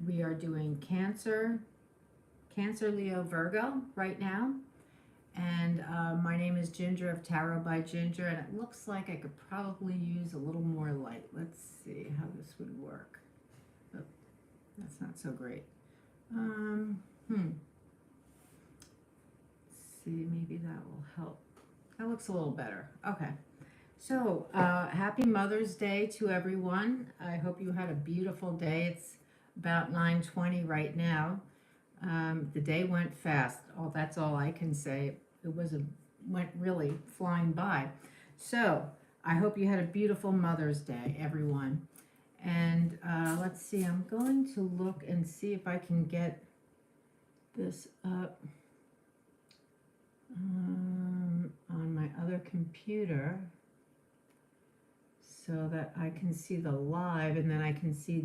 We are doing Cancer, Leo, Virgo right now. And my name is Ginger of Tarot by Ginger, and it looks like I could probably use a little more light. Let's see how this would work. Oh, that's not so great. Let's see, maybe that will help. That looks a little better. Okay. So, happy Mother's Day to everyone. I hope you had a beautiful day. It's about 9:20 right now. The day went fast. Oh, that's all I can say. It went really flying by. So, I hope you had a beautiful Mother's Day, everyone. And let's see, I'm going to look and see if I can get this up on my other computer, so that I can see the live, and then I can see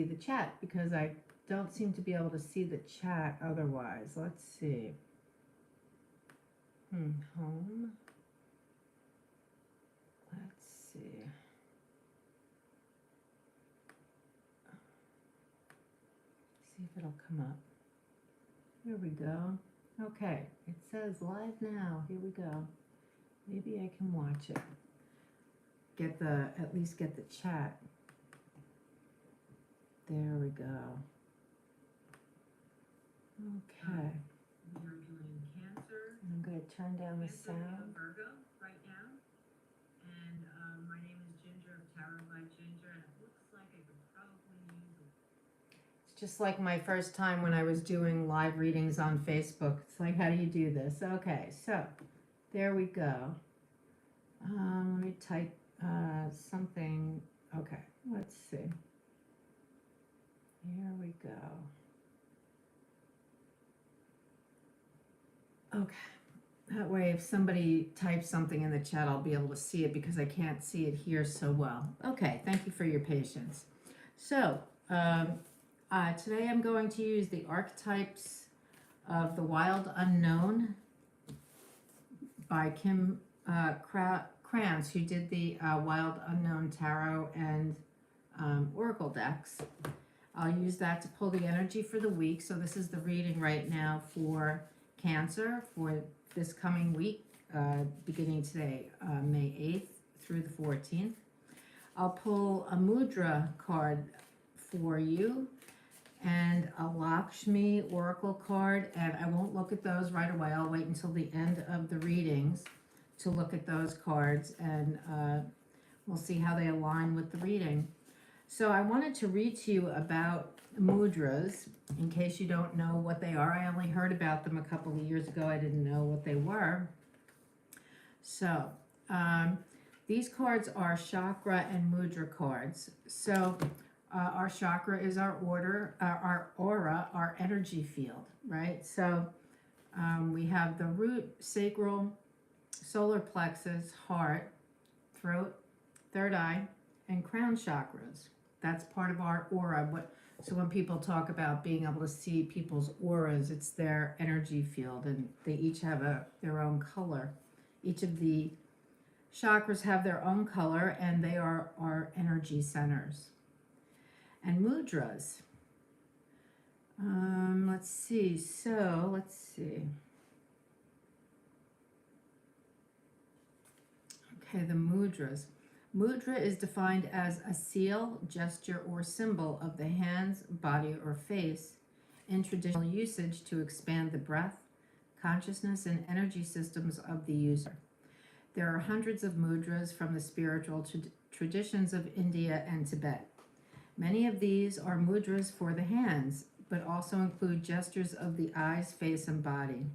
the chat, because I don't seem to be able to see the chat otherwise. Let's see. Home. Let's see. See if it'll come up. Here we go. Okay, it says live now. Here we go. Maybe I can watch it. At least get the chat. There we go. Okay. We're doing Cancer. I'm going to turn down the sound. Virgo right now. And my name is Ginger of Tarot by Ginger, and it looks like I could probably use it. It's just like my first time when I was doing live readings on Facebook. It's like, how do you do this? Okay, so there we go. Let me type something. Okay, let's see. Here we go. Okay, that way if somebody types something in the chat, I'll be able to see it, because I can't see it here so well. Okay, thank you for your patience. So, today I'm going to use the archetypes of the Wild Unknown by Kim Kranz, who did the Wild Unknown Tarot and Oracle decks. I'll use that to pull the energy for the week. So this is the reading right now for Cancer for this coming week, beginning today, May 8th through the 14th. I'll pull a Mudra card for you and a Lakshmi Oracle card, and I won't look at those right away. I'll wait until the end of the readings to look at those cards, and we'll see how they align with the reading. So I wanted to read to you about mudras, in case you don't know what they are. I only heard about them a couple of years ago. I didn't know what they were. So these cards are chakra and mudra cards. So our chakra is our aura, our energy field, right? So we have the root, sacral, solar plexus, heart, throat, third eye, and crown chakras. That's part of our aura. So when people talk about being able to see people's auras, it's their energy field, and they each have their own color. Each of the chakras have their own color, and they are our energy centers. And mudras. Let's see. So let's see. Okay, the mudras. Mudra is defined as a seal, gesture, or symbol of the hands, body, or face in traditional usage to expand the breath, consciousness, and energy systems of the user. There are hundreds of mudras from the spiritual traditions of India and Tibet. Many of these are mudras for the hands, but also include gestures of the eyes, face, and body.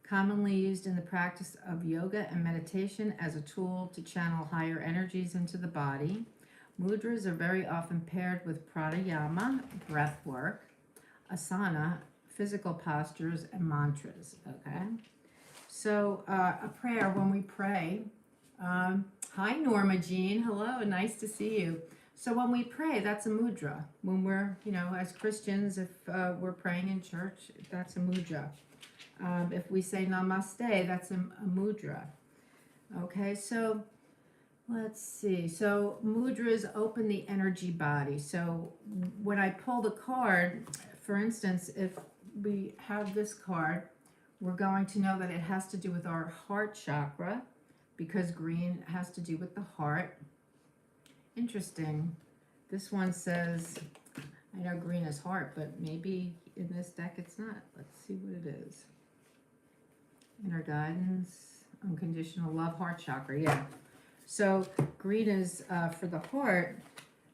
Commonly used in the practice of yoga and meditation as a tool to channel higher energies into the body, mudras are very often paired with pranayama, breath work, asana, physical postures, and mantras, okay? So a prayer, when we pray, hi Norma Jean, hello, nice to see you. So when we pray, that's a mudra. When we're, as Christians, if we're praying in church, that's a mudra. If we say namaste, that's a mudra. Okay, so Let's see. So mudras open the energy body. So when I pull the card, for instance, if we have this card, we're going to know that it has to do with our heart chakra because green has to do with the heart. Interesting. This one says, I know green is heart, but maybe in this deck it's not. Let's see what it is. Inner guidance, unconditional love, heart chakra. Yeah. So green is for the heart.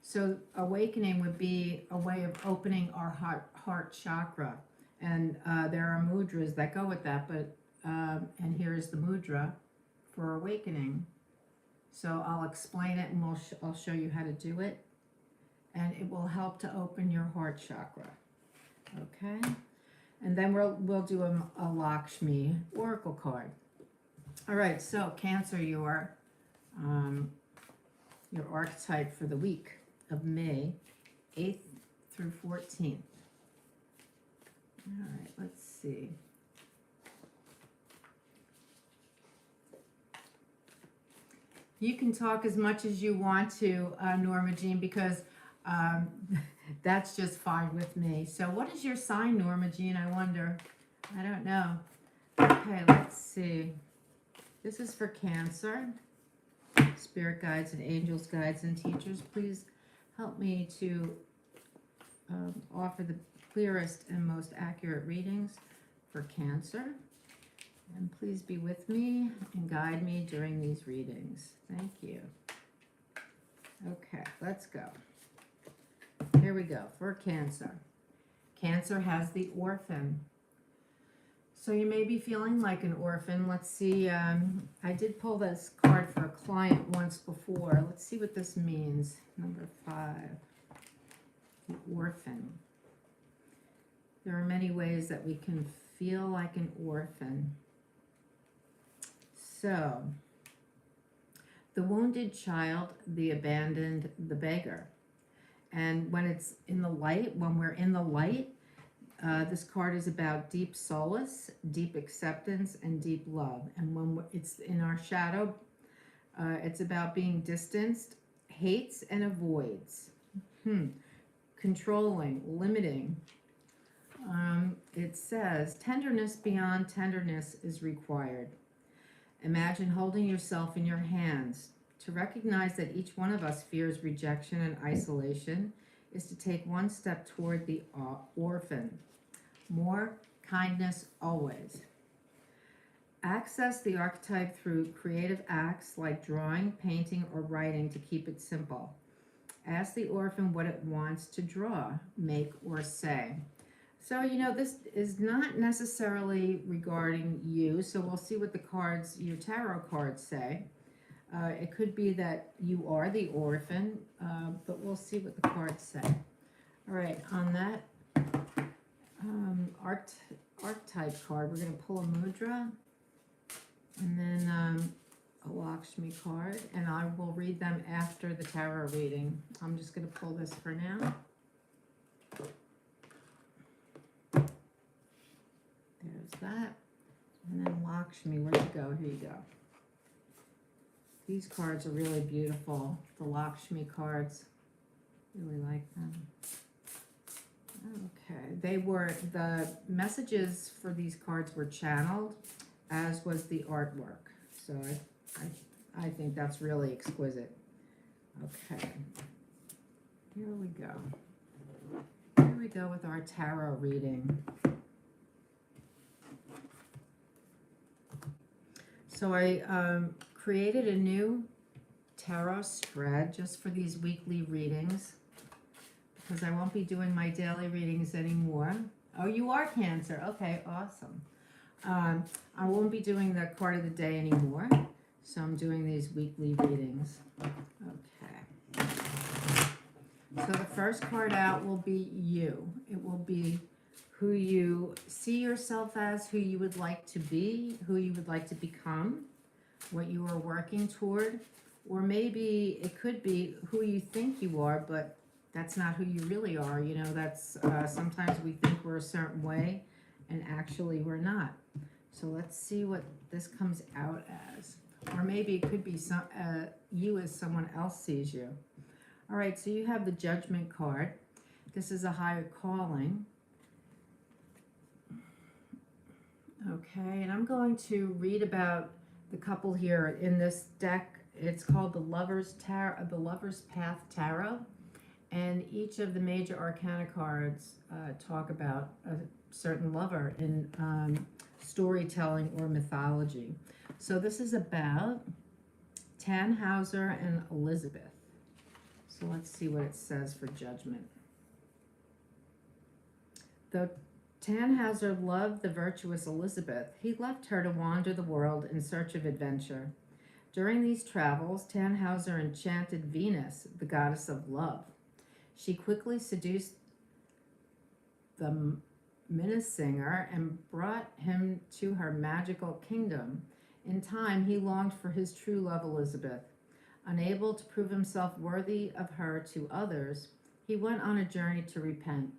So awakening would be a way of opening our heart chakra. And there are mudras that go with that. But and here is the mudra for awakening. So I'll explain it and I'll show you how to do it. And it will help to open your heart chakra. Okay? And then we'll do a Lakshmi oracle card. All right, so Cancer, your archetype for the week of May 8th through 14th. All right, let's see. You can talk as much as you want to, Norma Jean, because that's just fine with me. So what is your sign, Norma Jean? I wonder. I don't know. Okay, let's see. This is for Cancer. Spirit guides and angels, guides and teachers, please help me to offer the clearest and most accurate readings for Cancer. And please be with me and guide me during these readings. Thank you. Okay, let's go. Here we go for Cancer. Cancer has the orphan. So you may be feeling like an orphan. Let's see. I did pull this card for a client once before. Let's see what this means. Number 5. The orphan. There are many ways that we can feel like an orphan. So, the wounded child, the abandoned, the beggar. And when it's in the light, when we're in the light, this card is about deep solace, deep acceptance, and deep love. And when it's in our shadow, it's about being distanced, hates, and avoids. Controlling, limiting. It says, tenderness beyond tenderness is required. Imagine holding yourself in your hands. To recognize that each one of us fears rejection and isolation is to take one step toward the orphan. More kindness always. Access the archetype through creative acts like drawing, painting, or writing to keep it simple. Ask the orphan what it wants to draw, make, or say. So, you know, this is not necessarily regarding you, so we'll see what the cards, your tarot cards say. It could be that you are the orphan, but we'll see what the cards say. All right, on that archetype card, we're going to pull a Mudra and then a Lakshmi card, and I will read them after the tarot reading. I'm just going to pull this for now. There's that. And then Lakshmi, where'd you go? Here you go. These cards are really beautiful. The Lakshmi cards. Really like them. Okay. The messages for these cards were channeled, as was the artwork. So I think that's really exquisite. Okay. Here we go. Here we go with our tarot reading. So I created a new tarot spread just for these weekly readings because I won't be doing my daily readings anymore. Oh, you are Cancer. Okay, awesome. I won't be doing the card of the day anymore, so I'm doing these weekly readings. Okay. So the first card out will be you. It will be who you see yourself as, who you would like to be, who you would like to become, what you are working toward, or maybe it could be who you think you are, but that's not who you really are. You know, that's sometimes we think we're a certain way, and actually we're not. So let's see what this comes out as. Or maybe it could be you as someone else sees you. All right, so you have the Judgment card. This is a higher calling. Okay, and I'm going to read about the couple here in this deck. It's called the Lover's Path Tarot, and each of the major arcana cards talk about a certain lover in storytelling or mythology. So this is about Tannhauser and Elizabeth. So let's see what it says for Judgment. Though Tannhauser loved the virtuous Elizabeth, he left her to wander the world in search of adventure. During these travels, Tannhauser enchanted Venus, the goddess of love. She quickly seduced the Minnesinger and brought him to her magical kingdom. In time, he longed for his true love, Elizabeth. Unable to prove himself worthy of her to others, he went on a journey to repent.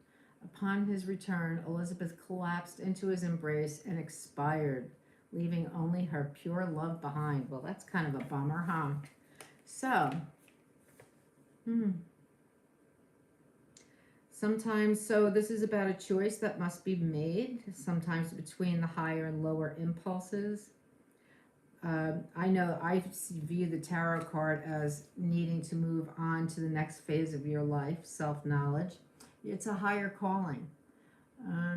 Upon his return, Elizabeth collapsed into his embrace and expired, leaving only her pure love behind. Well, that's kind of a bummer, huh? So, so this is about a choice that must be made, sometimes between the higher and lower impulses. I know I view the tarot card as needing to move on to the next phase of your life, self-knowledge. It's a higher calling.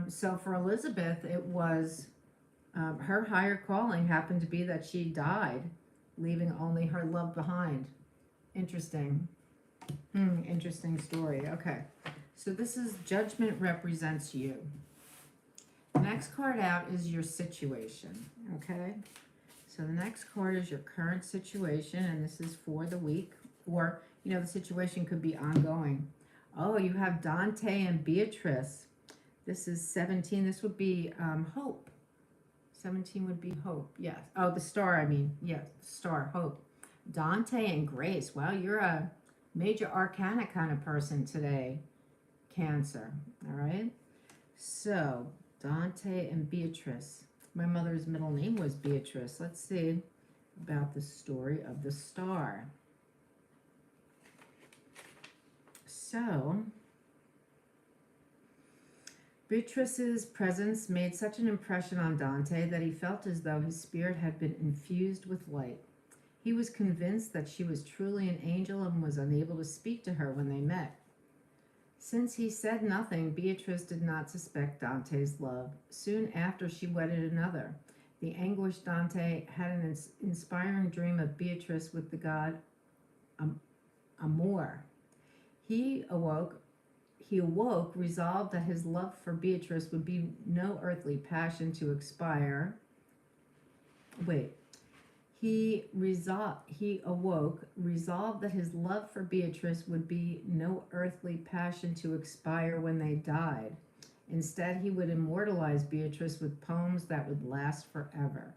So for Elizabeth, it was her higher calling happened to be that she died, leaving only her love behind. Interesting. Interesting story. Okay. So this is Judgment represents you. The next card out is your situation. Okay. So the next card is your current situation, and this is for the week, or, the situation could be ongoing. Oh, you have Dante and Beatrice. This is 17. This would be hope. 17 would be hope. Yes. Oh, the star, I mean. Yes, star, hope. Dante and Grace. Wow, you're a major arcana kind of person today, Cancer. All right. So, Dante and Beatrice. My mother's middle name was Beatrice. Let's see about the story of the star. So, Beatrice's presence made such an impression on Dante that he felt as though his spirit had been infused with light. He was convinced that she was truly an angel and was unable to speak to her when they met. Since he said nothing, Beatrice did not suspect Dante's love. Soon after, she wedded another. The anguished Dante had an inspiring dream of Beatrice with the god Amor. He awoke, resolved that his love for Beatrice would be no earthly passion to expire. He awoke, resolved that his love for Beatrice would be no earthly passion to expire when they died. Instead, he would immortalize Beatrice with poems that would last forever.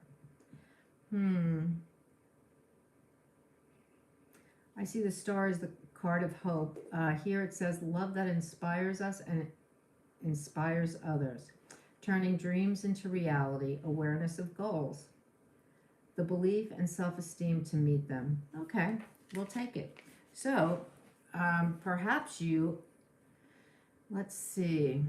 I see the star as the card of hope. Here it says, love that inspires us and inspires others, turning dreams into reality, awareness of goals, the belief and self-esteem to meet them. Okay, we'll take it. So, perhaps let's see.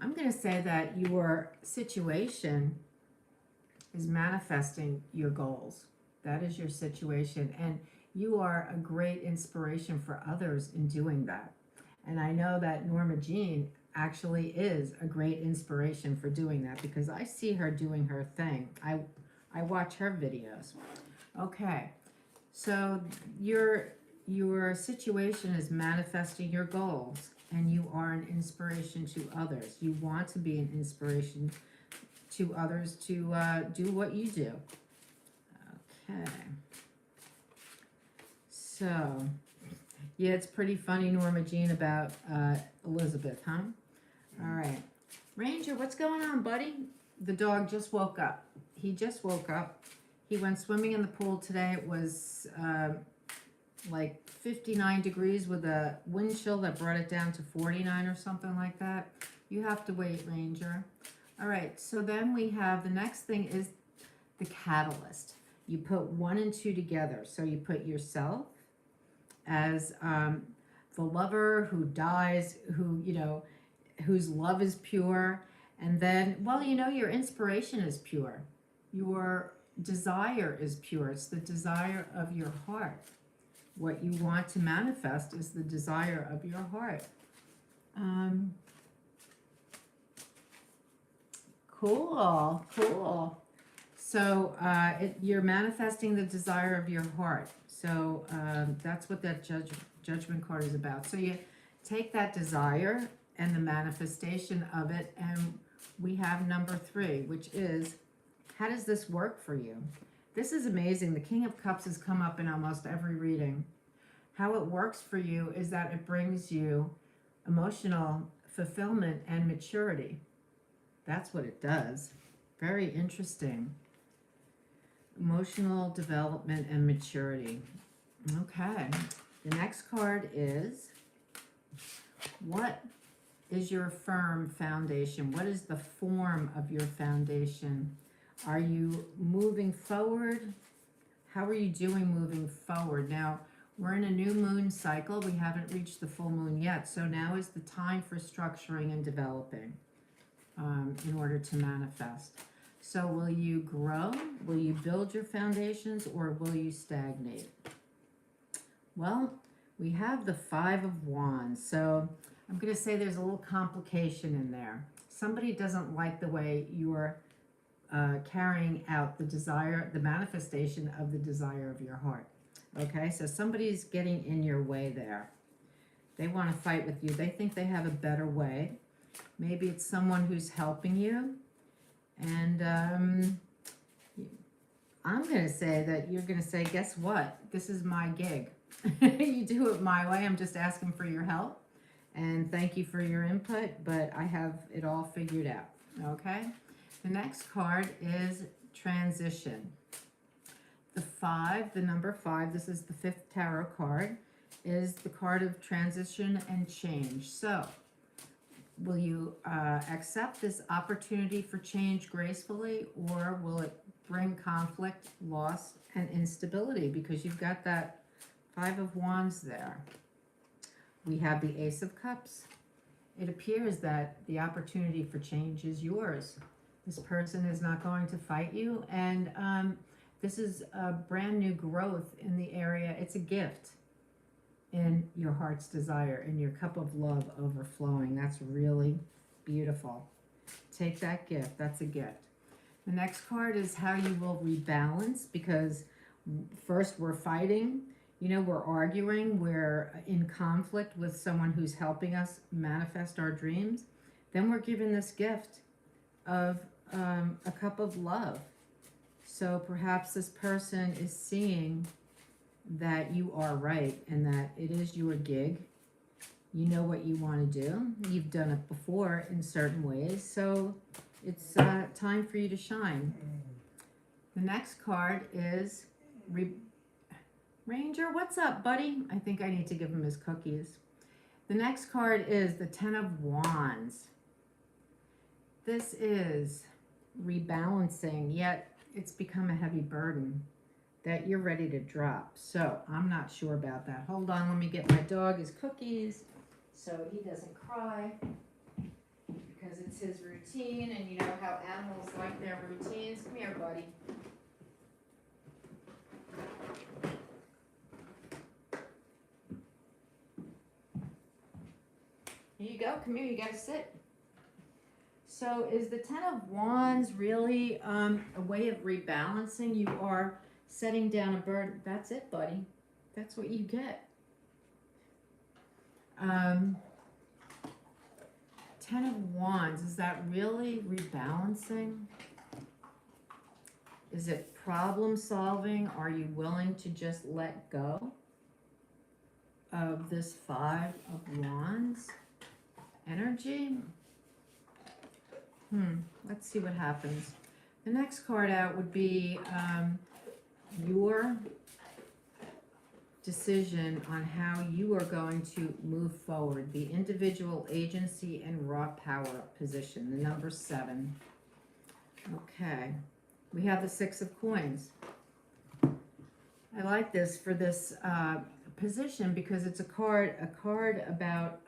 I'm going to say that your situation is manifesting your goals. That is your situation. And you are a great inspiration for others in doing that. And I know that Norma Jean actually is a great inspiration for doing that because I see her doing her thing. I watch her videos. Okay. So your situation is manifesting your goals, and you are an inspiration to others. You want to be an inspiration to others to do what you do. Okay. So, yeah, it's pretty funny, Norma Jean, about Elizabeth, huh? All right. Ranger, what's going on, buddy? The dog just woke up. He just woke up. He went swimming in the pool today. It was like 59 degrees with a wind chill that brought it down to 49 or something like that. You have to wait, Ranger. All right, so then we have the next thing is the catalyst. You put 1 and 2 together. So you put yourself as the lover who dies, who, you know, whose love is pure. And then, well, you know, your inspiration is pure. Your desire is pure. It's the desire of your heart. What you want to manifest is the desire of your heart. Cool, cool. So you're manifesting the desire of your heart. So that's what that judgment card is about. So you take that desire and the manifestation of it, and we have number 3, which is, how does this work for you? This is amazing. The King of Cups has come up in almost every reading. How it works for you is that it brings you emotional fulfillment and maturity. That's what it does. Very interesting. Emotional development and maturity. Okay. The next card is, what is your firm foundation? What is the form of your foundation? Are you moving forward? How are you doing moving forward? Now, we're in a new moon cycle. We haven't reached the full moon yet. So now is the time for structuring and developing in order to manifest. So will you grow? Will you build your foundations, or will you stagnate? Well, we have the 5 of Wands. So I'm going to say there's a little complication in there. Somebody doesn't like the way you're carrying out the desire, the manifestation of the desire of your heart. Okay, so somebody's getting in your way there. They want to fight with you. They think they have a better way. Maybe it's someone who's helping you. And I'm going to say that you're going to say, guess what? This is my gig. You do it my way. I'm just asking for your help. And thank you for your input, but I have it all figured out. Okay? The next card is transition. The 5, the number 5, this is the 5th tarot card, is the card of transition and change. So, will you accept this opportunity for change gracefully, or will it bring conflict, loss, and instability? Because you've got that 5 of Wands there. We have the Ace of Cups. It appears that the opportunity for change is yours. This person is not going to fight you, and this is a brand new growth in the area. It's a gift in your heart's desire, in your cup of love overflowing. That's really beautiful. Take that gift. That's a gift. The next card is how you will rebalance, because first we're fighting, you know, we're arguing, we're in conflict with someone who's helping us manifest our dreams. Then we're given this gift of a cup of love. So perhaps this person is seeing that you are right and that it is your gig. You know what you want to do. You've done it before in certain ways. So it's time for you to shine. The next card is Ranger. What's up, buddy? I think I need to give him his cookies. The next card is the 10 of Wands. This is rebalancing, yet it's become a heavy burden that you're ready to drop. So I'm not sure about that. Hold on, let me get my dog his cookies so he doesn't cry, because it's his routine, and you know how animals like their routines. Come here, buddy. Here you go. Come here, you gotta sit. So is the 10 of Wands really a way of rebalancing? You are setting down a burden. That's it, buddy. That's what you get. 10 of Wands, is that really rebalancing? Is it problem solving? Are you willing to just let go of this 5 of Wands energy? Let's see what happens. The next card out would be your decision on how you are going to move forward. The individual agency and raw power position, the number 7. Okay, we have the 6 of coins. I like this for this position because it's a card about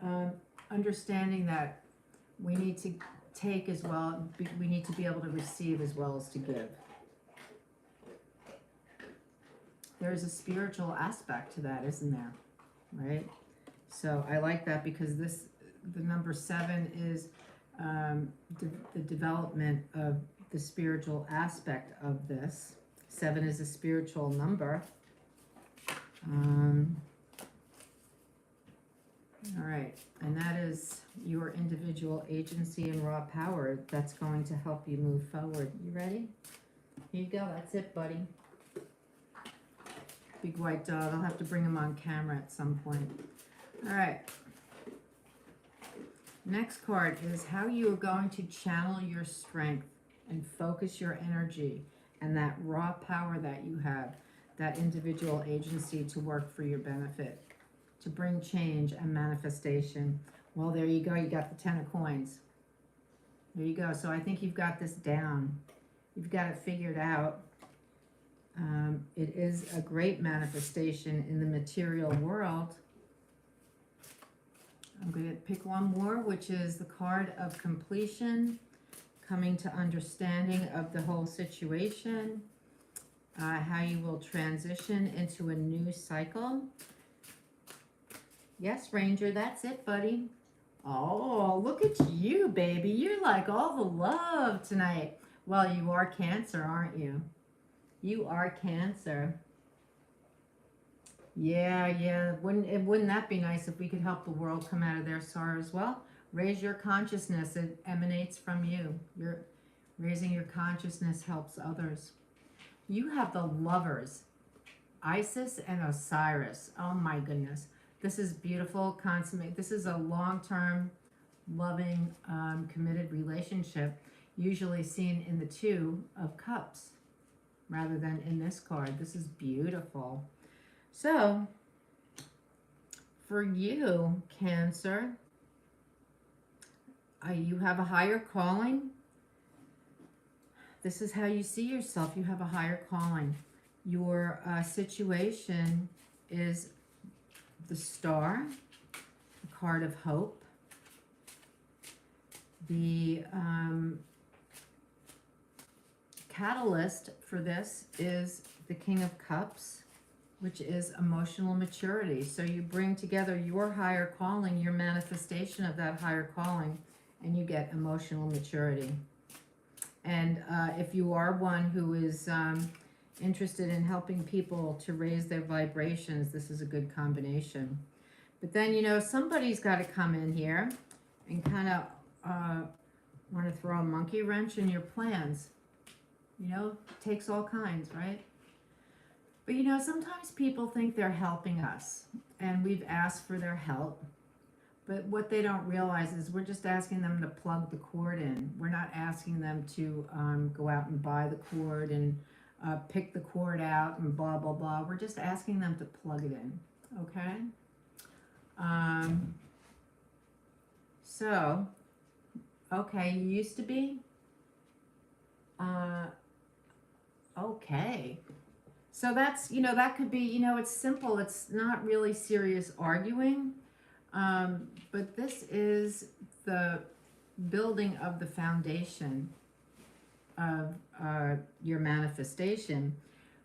understanding that we need to take as well, we need to be able to receive as well as to give. There's a spiritual aspect to that, isn't there? Right? So I like that because the number 7 is the development of the spiritual aspect of this. 7 is a spiritual number. All right, and that is your individual agency and raw power that's going to help you move forward. You ready? Here you go. That's it, buddy. Big white dog. I'll have to bring him on camera at some point. All right. Next card is how you are going to channel your strength and focus your energy and that raw power that you have, that individual agency to work for your benefit, to bring change and manifestation. Well, there you go. You got the 10 of coins. There you go. So I think you've got this down. You've got it figured out. It is a great manifestation in the material world. I'm going to pick one more, which is the card of completion, coming to understanding of the whole situation, how you will transition into a new cycle. Yes, Ranger, that's it, buddy. Oh, look at you, baby. You're like all the love tonight. Well, you are Cancer, aren't you? You are Cancer. Yeah. Wouldn't that be nice if we could help the world come out of their sorrow as well? Raise your consciousness. It emanates from you. You're raising your consciousness helps others. You have the lovers, Isis and Osiris. Oh my goodness. This is beautiful, consummate. This is a long-term, loving, committed relationship, usually seen in the 2 of Cups rather than in this card. This is beautiful. So, for you, Cancer, you have a higher calling. This is how you see yourself. You have a higher calling. Your situation is the Star, the card of hope. The catalyst for this is the King of Cups, which is emotional maturity. So you bring together your higher calling, your manifestation of that higher calling, and you get emotional maturity. And if you are one who is interested in helping people to raise their vibrations, this is a good combination. But then, you know, somebody's got to come in here and kind of want to throw a monkey wrench in your plans. You know, takes all kinds, right? But, you know, sometimes people think they're helping us, and we've asked for their help. But what they don't realize is we're just asking them to plug the cord in. We're not asking them to go out and buy the cord and pick the cord out and blah, blah, blah. We're just asking them to plug it in, okay? So, okay, you used to be? Okay. So that's, you know, that could be, you know, it's simple. It's not really serious arguing. But this is the building of the foundation of your manifestation.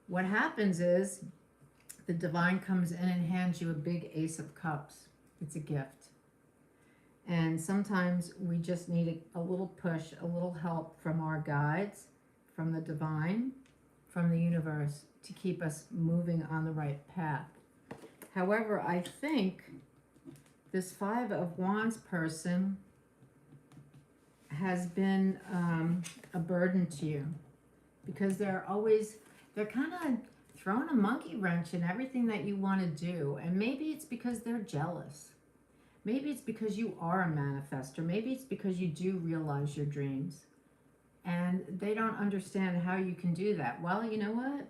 What happens is the divine comes in and hands you a big Ace of Cups. It's a gift. And sometimes we just need a little push, a little help from our guides, from the divine, from the universe, to keep us moving on the right path. However, I think this 5 of Wands person has been a burden to you because they're kind of throwing a monkey wrench in everything that you want to do. And maybe it's because they're jealous. Maybe it's because you are a manifestor. Maybe it's because you do realize your dreams. And they don't understand how you can do that. Well, you know what?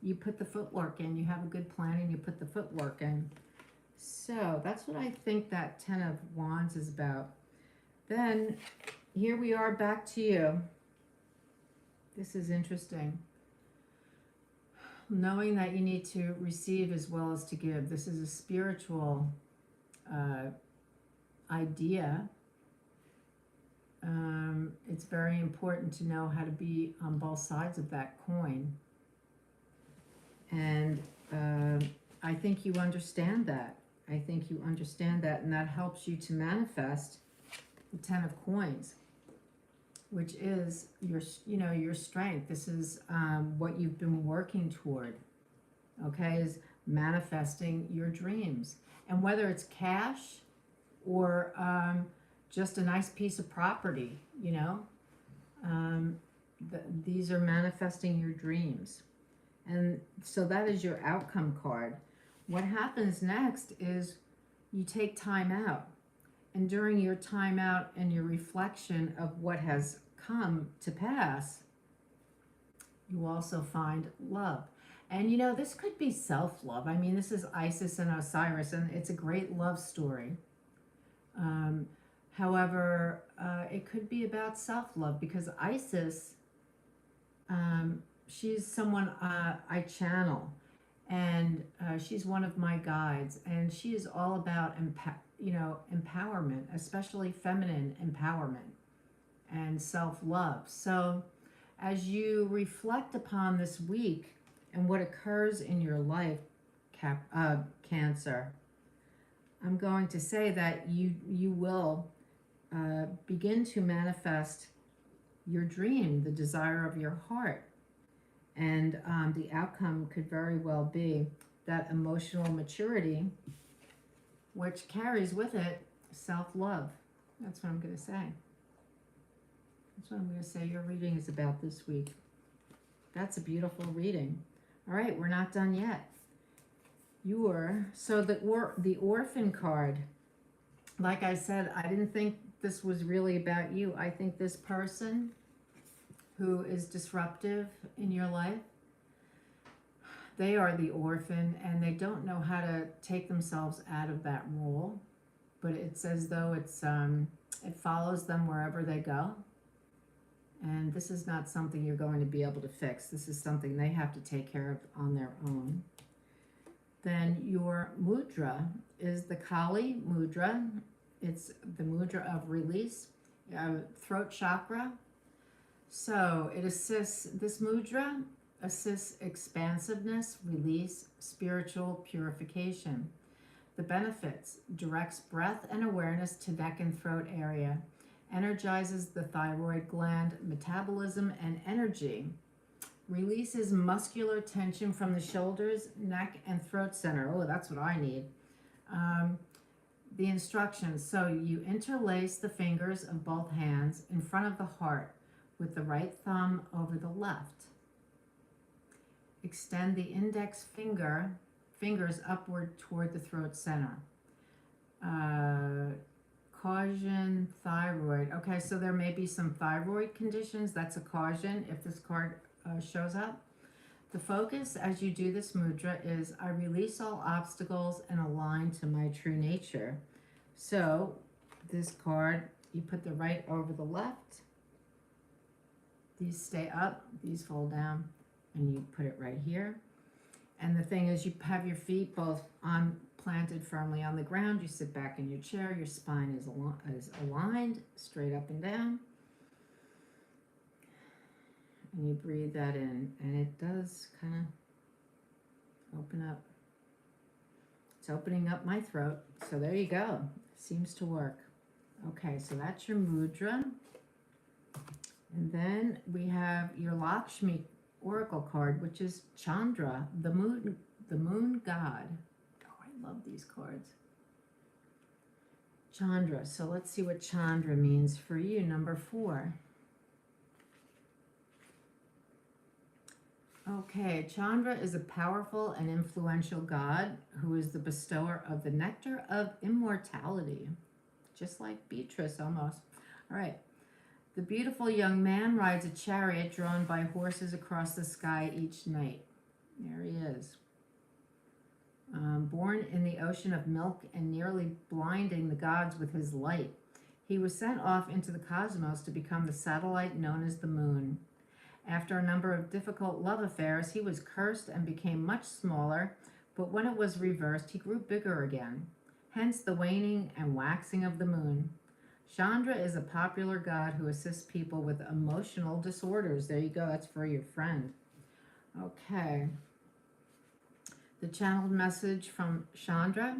you put the footwork in. You have a good plan and you put the footwork in. So that's what I think that 10 of Wands is about. Then here we are back to you. This is interesting. Knowing that you need to receive as well as to give. This is a spiritual idea. It's very important to know how to be on both sides of that coin. And I think you understand that. I think you understand that, and that helps you to manifest the 10 of coins, which is your, your strength. This is what you've been working toward, okay, is manifesting your dreams. And whether it's cash or just a nice piece of property, these are manifesting your dreams. And so that is your outcome card. What happens next is you take time out. And during your time out and your reflection of what has come to pass, you also find love. And this could be self-love. I mean, this is Isis and Osiris, and it's a great love story. However, it could be about self-love, because Isis, she's someone I channel, and she's one of my guides, and she is all about empowerment, especially feminine empowerment and self-love. So as you reflect upon this week and what occurs in your life, Cancer, I'm going to say that you will begin to manifest your dream, the desire of your heart. And the outcome could very well be that emotional maturity, which carries with it self-love. That's what I'm going to say. That's what I'm going to say your reading is about this week. That's a beautiful reading. All right, we're not done yet. So the Orphan card, like I said, I didn't think this was really about you. I think this person who is disruptive in your life, they are the orphan, and they don't know how to take themselves out of that role. But it's as though it follows them wherever they go. And this is not something you're going to be able to fix. This is something they have to take care of on their own. Then your mudra is the Kali mudra. It's the mudra of release, throat chakra. So it assists, this mudra assists expansiveness, release, spiritual purification. The benefits: directs breath and awareness to neck and throat area, energizes the thyroid gland, metabolism and energy, releases muscular tension from the shoulders, neck and throat center. Oh, that's what I need. The instructions: so you interlace the fingers of both hands in front of the heart with the right thumb over the left. Extend the index fingers upward toward the throat center. Caution, thyroid. Okay, so there may be some thyroid conditions. That's a caution if this card shows up. The focus as you do this mudra is, I release all obstacles and align to my true nature. So this card, you put the right over the left. These stay up, these fold down, and you put it right here. And the thing is, you have your feet both planted firmly on the ground. You sit back in your chair. Your spine is aligned straight up and down. And you breathe that in, and it does kind of open up. It's opening up my throat. So there you go. Seems to work. Okay, so that's your mudra. And then we have your Lakshmi oracle card, which is Chandra, the moon god. Oh, I love these cards. Chandra. So let's see what Chandra means for you, number 4. Okay, Chandra is a powerful and influential god who is the bestower of the nectar of immortality, just like Beatrice almost. All right. The beautiful young man rides a chariot drawn by horses across the sky each night. There he is. Born in the ocean of milk and nearly blinding the gods with his light, he was sent off into the cosmos to become the satellite known as the moon. After a number of difficult love affairs, he was cursed and became much smaller, but when it was reversed, he grew bigger again. Hence the waning and waxing of the moon. Chandra is a popular god who assists people with emotional disorders. There you go, that's for your friend. Okay. The channeled message from Chandra.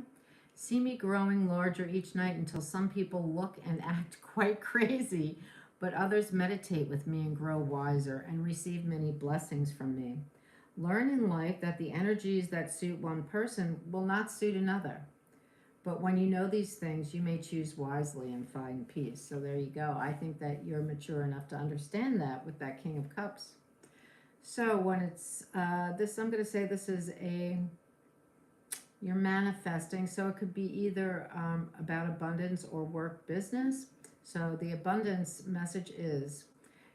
See me growing larger each night until some people look and act quite crazy, but others meditate with me and grow wiser and receive many blessings from me. Learn in life that the energies that suit one person will not suit another. But when you know these things, you may choose wisely and find peace. So there you go. I think that you're mature enough to understand that with that King of Cups. So when it's this, I'm going to say this is you're manifesting. So it could be either about abundance or work business. So the abundance message is,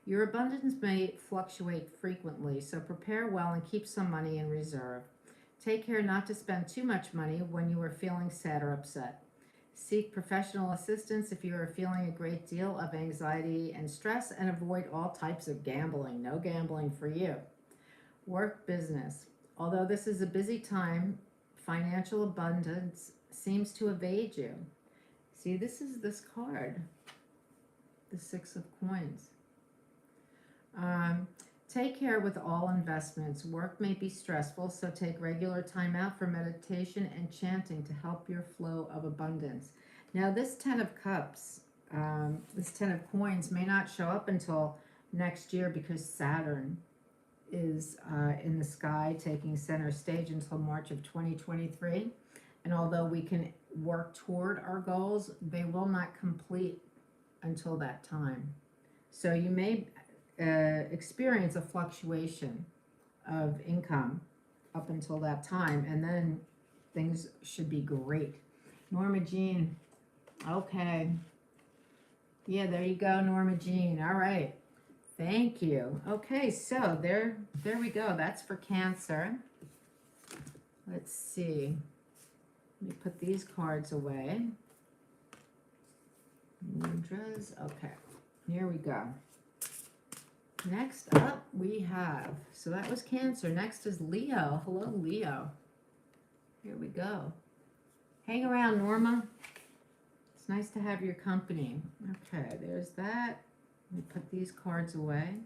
your abundance may fluctuate frequently, so prepare well and keep some money in reserve. Take care not to spend too much money when you are feeling sad or upset. Seek professional assistance if you are feeling a great deal of anxiety and stress, and avoid all types of gambling. No gambling for you. Work business. Although this is a busy time, financial abundance seems to evade you. See, this is this card, the Six of Coins. Take care with all investments. Work may be stressful, so take regular time out for meditation and chanting to help your flow of abundance. Now, this Ten of Cups, this Ten of Coins may not show up until next year because Saturn is in the sky taking center stage until March of 2023. And although we can work toward our goals, they will not complete until that time. So you may experience a fluctuation of income up until that time, and then things should be great. Norma Jean. Okay. Yeah, there you go, Norma Jean. All right. Thank you. Okay, so there we go. That's for Cancer. Let's see. Let me put these cards away. Mudras. Okay. Here we go. Next up we have, so that was Cancer. Next is Leo. Hello, Leo. Here we go. Hang around, Norma. It's nice to have your company. Okay, there's that. Let me put these cards away.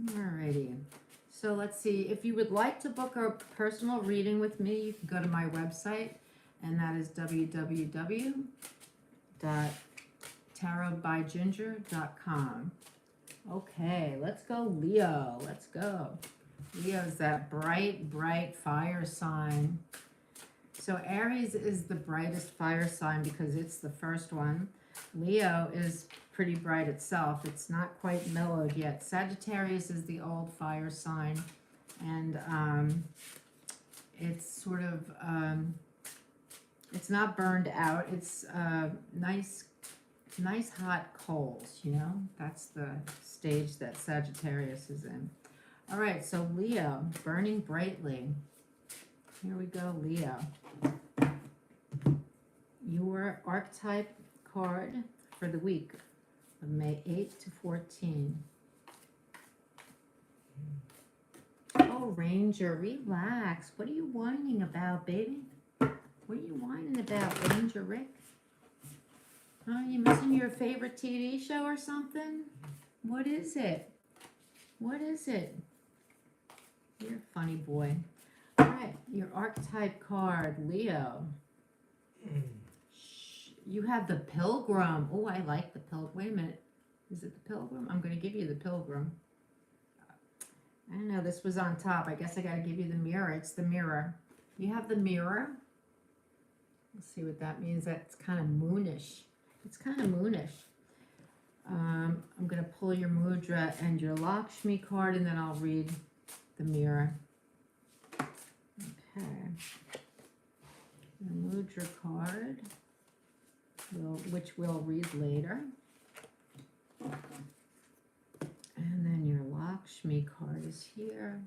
Alrighty, so let's see. If you would like to book a personal reading with me, you can go to my website, and that is www.tarotbyginger.com. Okay, let's go, Leo. Let's go. Leo's that bright, bright fire sign. So Aries is the brightest fire sign because it's the first one. Leo is pretty bright itself. It's not quite mellowed yet. Sagittarius is the old fire sign, and it's sort of it's not burned out. It's nice hot coals, you know. That's the stage that Sagittarius is in. All right, so Leo, burning brightly. Here we go, Leo. Your archetype card for the week of May 8 to 14. Oh, Ranger, relax. What are you whining about, baby? What are you whining about, Ranger Rick? Huh? You missing your favorite TV show or something? What is it? What is it? You're a funny boy. All right, your archetype card, Leo. You have the Pilgrim. Oh, I like the Pilgrim. Wait a minute. Is it the Pilgrim? I'm going to give you the Pilgrim. I don't know. This was on top. I guess I got to give you the Mirror. It's the Mirror. You have the Mirror. Let's see what that means. That's kind of moonish. It's kind of moonish. I'm going to pull your Mudra and your Lakshmi card, and then I'll read the mirror. Okay. The Mudra card, which we'll read later. And then your Lakshmi card is here.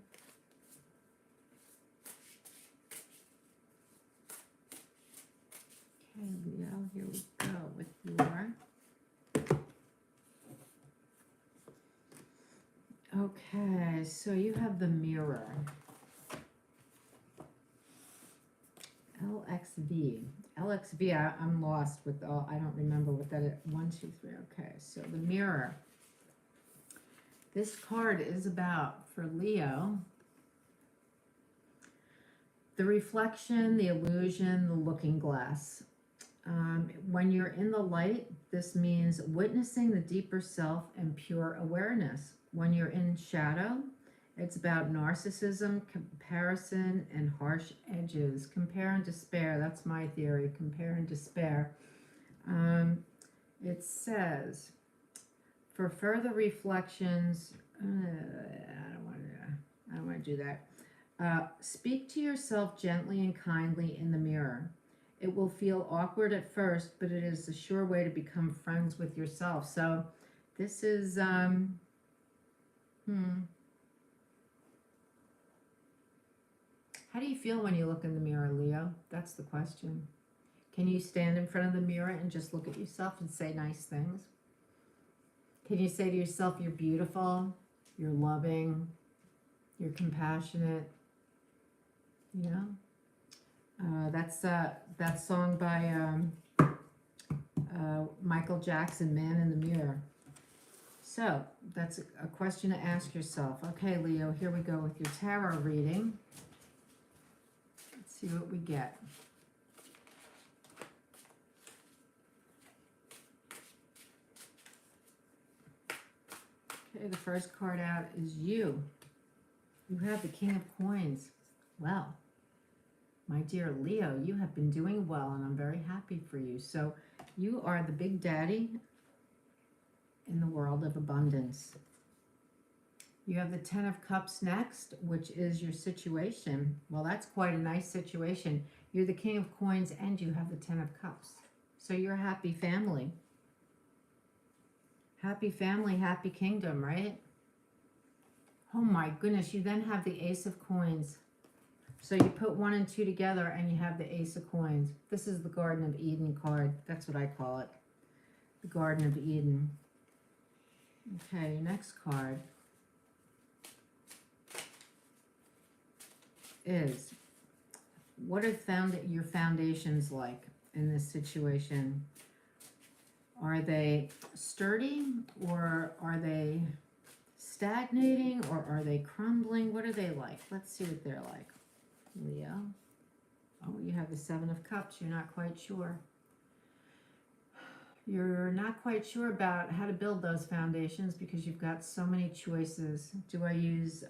Okay, Leo, here we go with your... Okay, so you have the mirror. LXV. LXV, I'm lost with all, I don't remember what that is. 1, 2, 3, okay. So the mirror. This card is about, for Leo, the reflection, the illusion, the looking glass. When you're in the light, this means witnessing the deeper self and pure awareness. When you're in shadow, it's about narcissism, comparison, and harsh edges. Compare and despair, that's my theory, compare and despair. It says, for further reflections, I don't want to do that. Speak to yourself gently and kindly in the mirror. It will feel awkward at first, but it is a sure way to become friends with yourself. So this is, How do you feel when you look in the mirror, Leo? That's the question. Can you stand in front of the mirror and just look at yourself and say nice things? Can you say to yourself, you're beautiful, you're loving, you're compassionate? You know? That's that song by Michael Jackson, Man in the Mirror. So that's a question to ask yourself. Okay, Leo, here we go with your tarot reading. Let's see what we get. Okay, the first card out is you. You have the King of Coins. Well, my dear Leo, you have been doing well, and I'm very happy for you. So you are the big daddy in the world of abundance. You have the 10 of Cups next, which is your situation. Well, that's quite a nice situation. You're the King of Coins and you have the 10 of Cups. So you're a happy family. Happy family, happy kingdom, right? Oh my goodness, you then have the Ace of Coins. So you put 1 and 2 together and you have the Ace of Coins. This is the Garden of Eden card. That's what I call it. The Garden of Eden. Okay, next card is, what are your foundations like in this situation? Are they sturdy, or are they stagnating, or are they crumbling? What are they like? Let's see what they're like. Leo. Oh, you have the 7 of Cups. You're not quite sure. You're not quite sure about how to build those foundations because you've got so many choices. Do I use,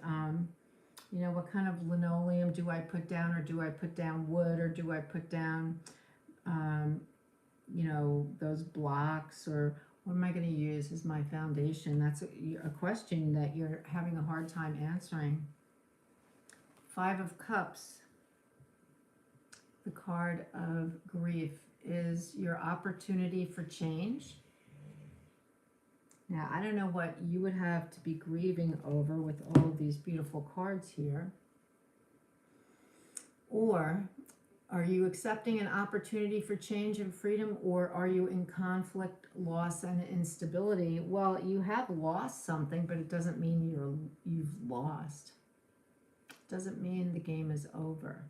what kind of linoleum do I put down, or do I put down wood, or do I put down, those blocks, or what am I going to use as my foundation? That's a question that you're having a hard time answering. 5 of Cups, the card of grief, is your opportunity for change. Now, I don't know what you would have to be grieving over with all of these beautiful cards here. Or are you accepting an opportunity for change and freedom, or are you in conflict, loss, and instability? Well, you have lost something, but it doesn't mean you've lost. It doesn't mean the game is over.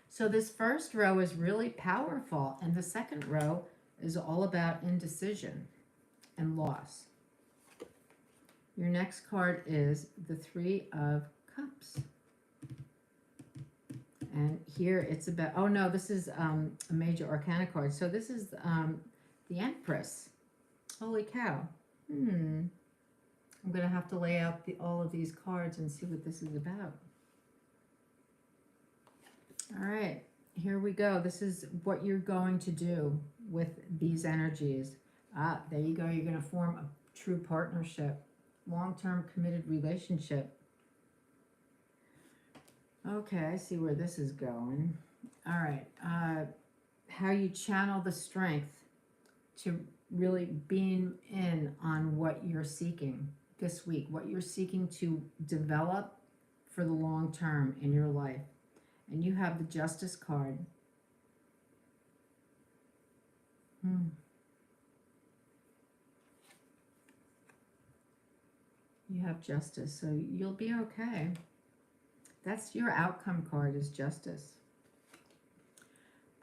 So this first row is really powerful, and the second row is all about indecision and loss. Your next card is the 3 of Cups. And here it's about, oh no, this is a major arcana card. So this is the Empress. Holy cow. I'm going to have to lay out all of these cards and see what this is about. All right, here we go. This is what you're going to do with these energies. Ah, there you go. You're going to form a true partnership, long-term committed relationship. Okay, I see where this is going. All right. How you channel the strength to really beam in on what you're seeking this week, what you're seeking to develop for the long term in your life. And you have the Justice card. You have Justice, so you'll be okay. That's your outcome card, is Justice.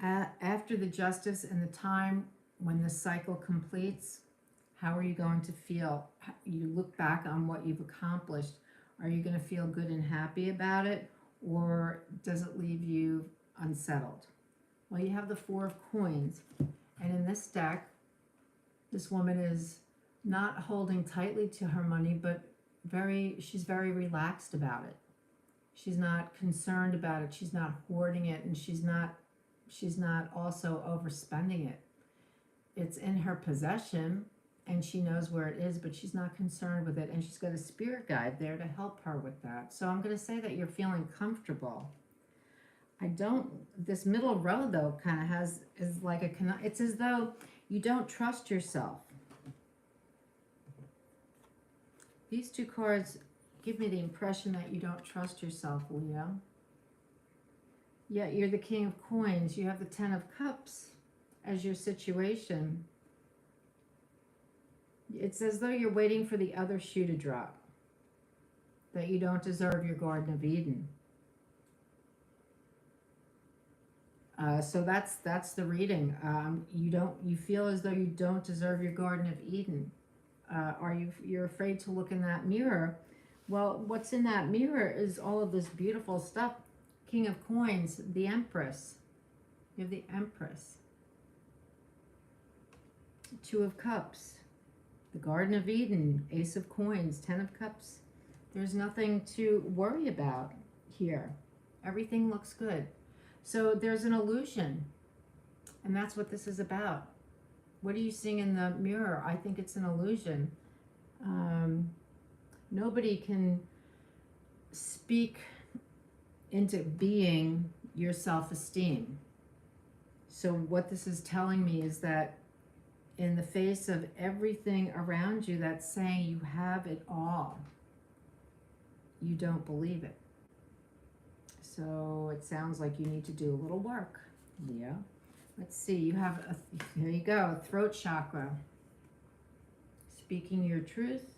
After the Justice and the time when the cycle completes, how are you going to feel? You look back on what you've accomplished. Are you going to feel good and happy about it, or does it leave you unsettled? Well, you have the Four of Coins, and in this deck, this woman is not holding tightly to her money, but she's very relaxed about it. She's not concerned about it. She's not hoarding it, and she's not also overspending it. It's in her possession, and she knows where it is, but she's not concerned with it, and she's got a spirit guide there to help her with that. So I'm going to say that you're feeling comfortable. This middle row though kind of it's as though you don't trust yourself. These two cards give me the impression that you don't trust yourself, Leo. Yet you're the King of Coins. You have the Ten of Cups as your situation. It's as though you're waiting for the other shoe to drop, that you don't deserve your Garden of Eden. So that's the reading. You feel as though you don't deserve your Garden of Eden. You're afraid to look in that mirror. Well, what's in that mirror is all of this beautiful stuff. King of Coins, the Empress. You have the Empress. Two of Cups, the Garden of Eden, Ace of Coins, Ten of Cups. There's nothing to worry about here. Everything looks good. So there's an illusion, and that's what this is about. What are you seeing in the mirror? I think it's an illusion. Nobody can speak into being your self-esteem. So what this is telling me is that in the face of everything around you that's saying you have it all, you don't believe it. So it sounds like you need to do a little work, Leo. Let's see, you have, here you go, throat chakra. Speaking your truth,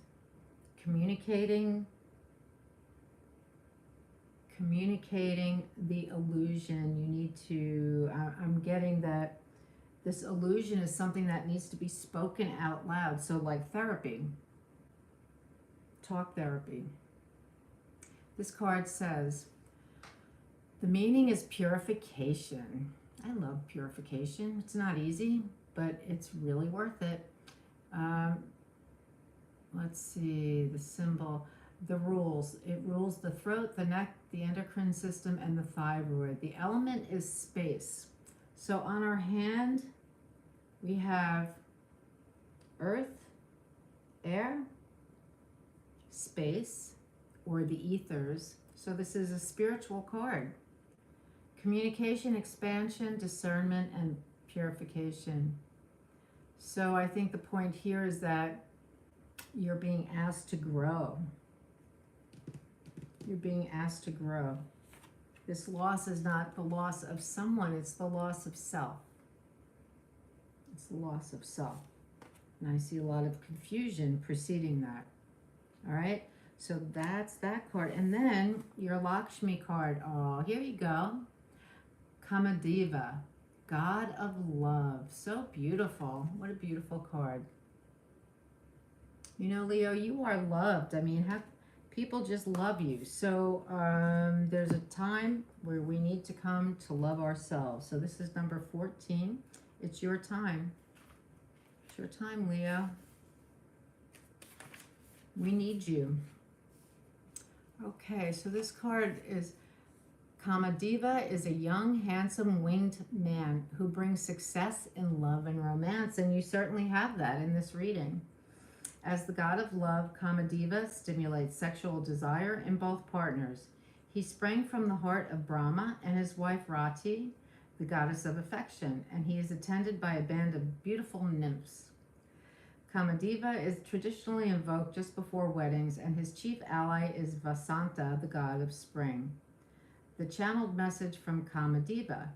communicating the illusion. You need to, I'm getting that this illusion is something that needs to be spoken out loud. So like therapy, talk therapy. This card says, the meaning is purification. I love purification. It's not easy, but it's really worth it. Let's see, the symbol, the rules. It rules the throat, the neck, the endocrine system, and the thyroid. The element is space. So on our hand, we have earth, air, space, or the ethers. So this is a spiritual card. Communication, expansion, discernment, and purification. So I think the point here is that you're being asked to grow. You're being asked to grow. This loss is not the loss of someone, it's the loss of self. It's the loss of self. And I see a lot of confusion preceding that. All right, so that's that card. And then your Lakshmi card. Oh, here you go. Kamadeva, God of love. So beautiful. What a beautiful card. You know, Leo, you are loved. I mean, people just love you. So there's a time where we need to come to love ourselves. So this is number 14. It's your time. It's your time, Leo. We need you. Okay, so this card is Kamadeva is a young, handsome, winged man who brings success in love and romance, and you certainly have that in this reading. As the god of love, Kamadeva stimulates sexual desire in both partners. He sprang from the heart of Brahma and his wife Rati, the goddess of affection, and he is attended by a band of beautiful nymphs. Kamadeva is traditionally invoked just before weddings, and his chief ally is Vasanta, the god of spring. The channeled message from Kamadeva: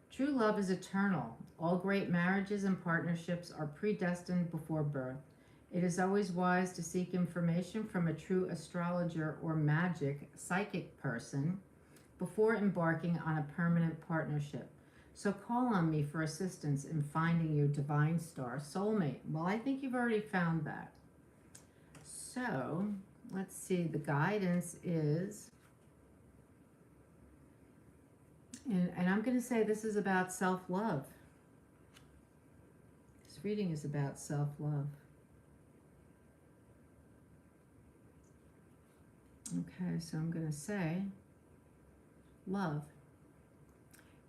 true love is eternal. All great marriages and partnerships are predestined before birth. It is always wise to seek information from a true astrologer or psychic person before embarking on a permanent partnership. So call on me for assistance in finding your divine star soulmate. Well, I think you've already found that. So let's see, the guidance is, and I'm going to say this is about self-love. This reading is about self-love. Okay, so I'm going to say love.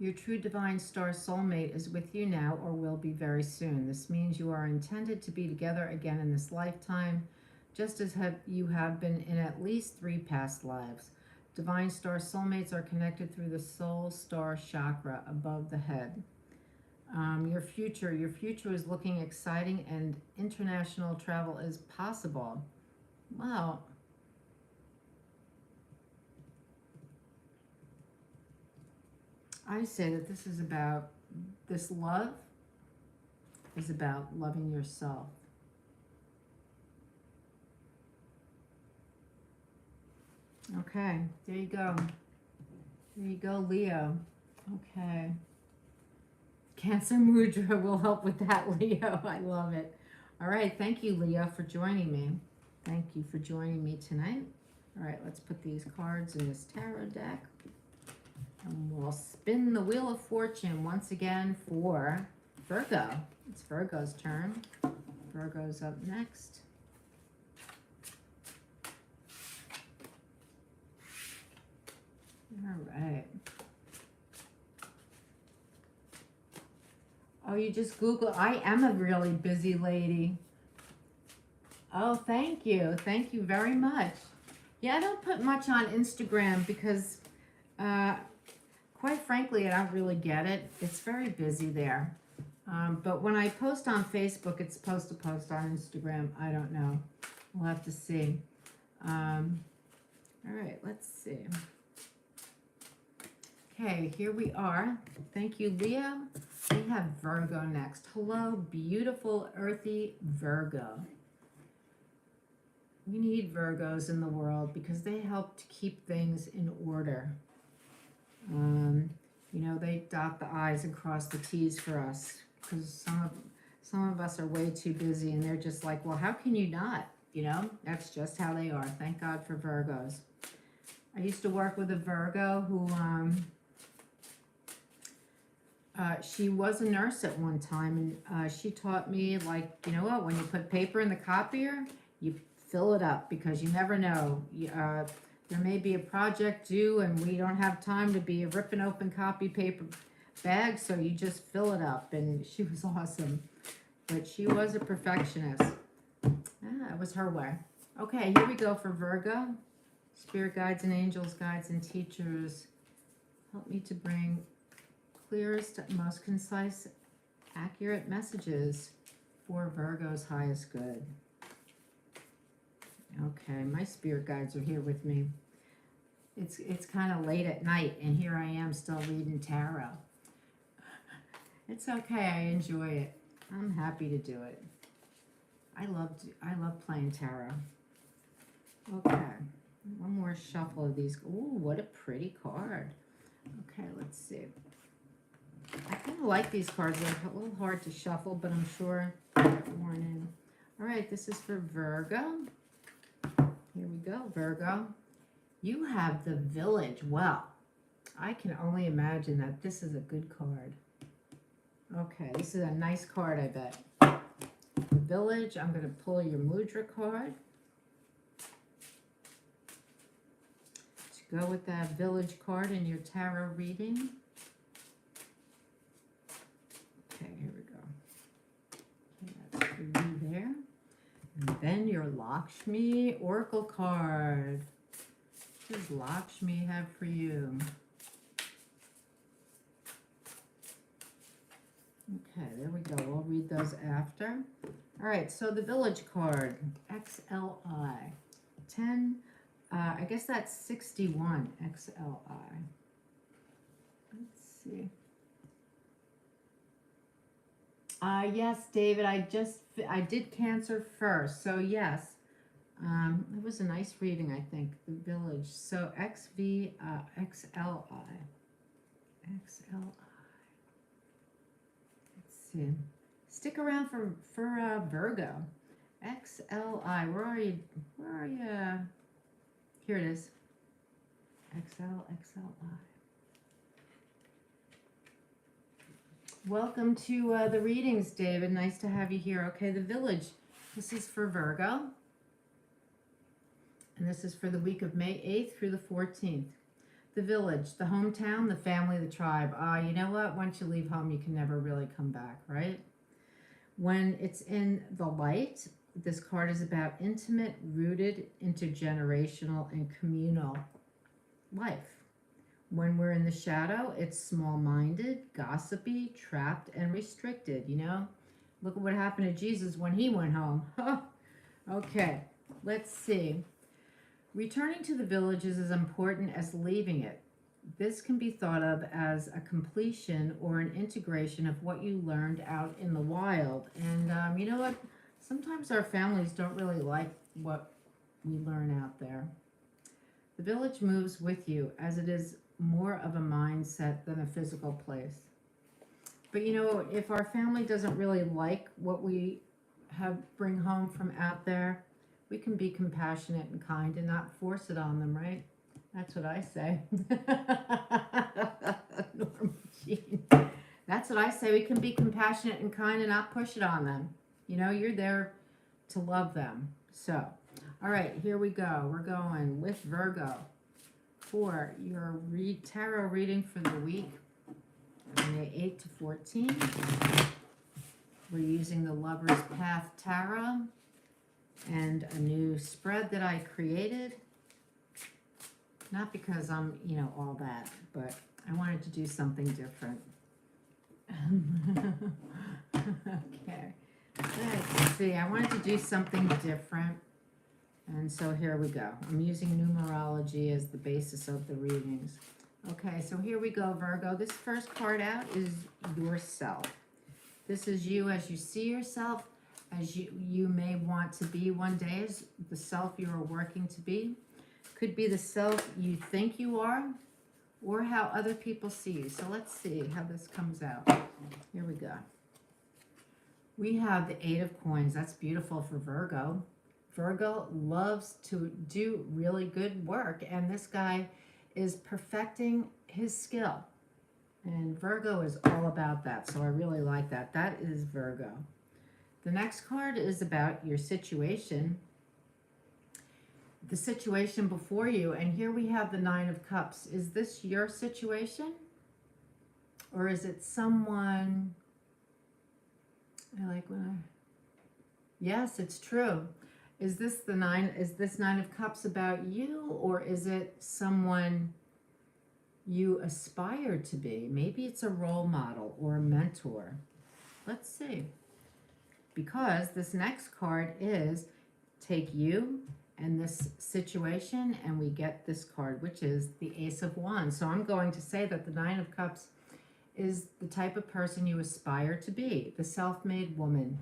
Your true divine star soulmate is with you now or will be very soon. This means you are intended to be together again in this lifetime, just as you have been in at least 3 past lives. Divine star soulmates are connected through the soul star chakra above the head. Your future is looking exciting, and international travel is possible. Wow. I say that this love is about loving yourself. Okay, there you go. There you go, Leo. Okay. Cancer Mudra will help with that, Leo. I love it. All right, thank you, Leo, for joining me. Thank you for joining me tonight. All right, let's put these cards in this tarot deck. And we'll spin the Wheel of Fortune once again for Virgo. It's Virgo's turn. Virgo's up next. All right. Oh, you just Google. I am a really busy lady. Oh, thank you. Thank you very much. Yeah, I don't put much on Instagram because quite frankly, I don't really get it. It's very busy there. But when I post on Facebook, it's supposed to post on Instagram. I don't know. We'll have to see. All right, let's see. Okay, here we are. Thank you, Leo. We have Virgo next. Hello, beautiful, earthy Virgo. We need Virgos in the world because they help to keep things in order. You know, they dot the I's and cross the T's for us because some of us are way too busy, and they're just like, well, how can you not? You know, that's just how they are. Thank God for Virgos. I used to work with a Virgo who, she was a nurse at one time, and she taught me, like, you know what, when you put paper in the copier, you fill it up because you never know. There may be a project due and we don't have time to be ripping open copy paper bags, so you just fill it up. And she was awesome, but she was a perfectionist. It was her way. Okay, here we go for Virgo. Spirit guides and angels, guides and teachers, help me to bring clearest, most concise, accurate messages for Virgo's highest good. Okay, my spirit guides are here with me. It's kind of late at night, and here I am still reading tarot. It's okay, I enjoy it. I'm happy to do it. I love playing tarot. Okay, one more shuffle of these. Ooh, what a pretty card. Okay, let's see. I kind of like these cards. They're a little hard to shuffle, but I'm sure they'll get worn in. All right, this is for Virgo. Here we go, Virgo. You have the Village. Well, I can only imagine that this is a good card. Okay, this is a nice card, I bet. The Village. I'm going to pull your Mudra card to go with that Village card in your tarot reading. Okay, here we go. Okay, that's for you there. And then your Lakshmi Oracle card. What does Lakshmi have for you? Okay, there we go. We'll read those after. All right, so the Village card, XLI. 10, I guess that's 61, XLI. Let's see. Yes, David, I did Cancer first, so yes. It was a nice reading, I think, the Village. So XLI. XLI. Let's see. Stick around for Virgo. XLI. Where are you? Where are you? Here it is. XLI. Welcome to the readings, David. Nice to have you here. Okay, the Village. This is for Virgo. And this is for the week of May 8th through the 14th. The Village, the hometown, the family, the tribe. You know what? Once you leave home, you can never really come back, right? When it's in the light, this card is about intimate, rooted, intergenerational, and communal life. When we're in the shadow, it's small-minded, gossipy, trapped, and restricted, you know? Look at what happened to Jesus when he went home. Okay, let's see. Returning to the Village is as important as leaving it. This can be thought of as a completion or an integration of what you learned out in the wild. And you know what? Sometimes our families don't really like what we learn out there. The Village moves with you, as it is more of a mindset than a physical place. But you know, if our family doesn't really like what we bring home from out there, we can be compassionate and kind and not force it on them, right? That's what I say. Norma Jean. That's what I say. We can be compassionate and kind and not push it on them. You know, you're there to love them. So, all right, here we go. We're going with Virgo for your tarot reading for the week, May 8 to 14. We're using the Lover's Path Tarot and a new spread that I created. Not because I'm, you know, all that, but I wanted to do something different. Okay. Let's see. I wanted to do something different. And so here we go. I'm using numerology as the basis of the readings. Okay, so here we go, Virgo. This first card out is yourself. This is you as you see yourself, as you may want to be one day, as the self you are working to be. Could be the self you think you are, or how other people see you. So let's see how this comes out. Here we go. We have the 8 of Coins. That's beautiful for Virgo. Virgo loves to do really good work, and this guy is perfecting his skill. And Virgo is all about that, so I really like that. That is Virgo. The next card is about your situation, the situation before you, and here we have the 9 of Cups. Is this your situation? Or is it someone... Yes, it's true. Is this 9 of Cups about you, or is it someone you aspire to be? Maybe it's a role model or a mentor. Let's see. Because this next card is take you and this situation, and we get this card, which is the Ace of Wands. So I'm going to say that the 9 of Cups is the type of person you aspire to be, the self-made woman.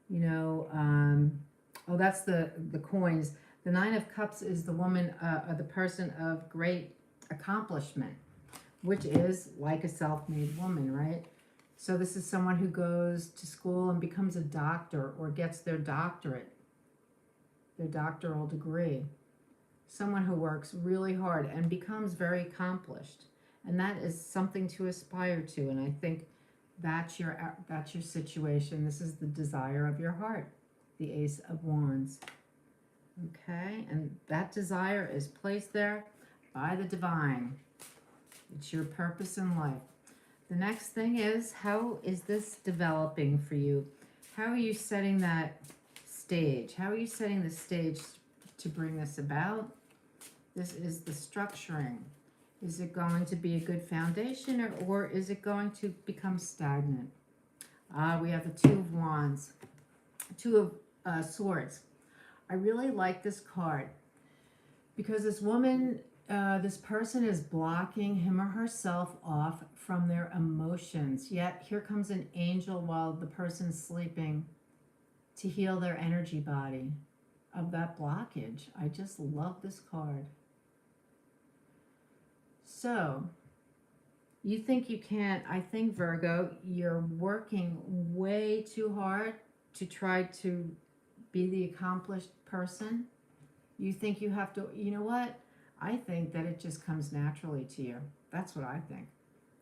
You know, oh, that's the coins. The 9 of Cups is the woman, or the person of great accomplishment, which is like a self-made woman, right? So this is someone who goes to school and becomes a doctor or gets their doctorate, their doctoral degree. Someone who works really hard and becomes very accomplished. And that is something to aspire to. And I think that's your situation. This is the desire of your heart, the Ace of Wands. Okay, and that desire is placed there. by the divine. It's your purpose in life. The next thing is, how is this developing for you? How are you setting that stage? How are you setting the stage to bring this about? This is the structuring. Is it going to be a good foundation, or is it going to become stagnant? We have the Two of Wands, Two of Swords. I really like this card because this woman, this person is blocking him or herself off from their emotions. Yet here comes an angel while the person's sleeping to heal their energy body of that blockage. I just love this card. So, you think you can't, I think, Virgo, you're working way too hard to try to be the accomplished person. You think you have to, you know what? I think that it just comes naturally to you. That's what I think.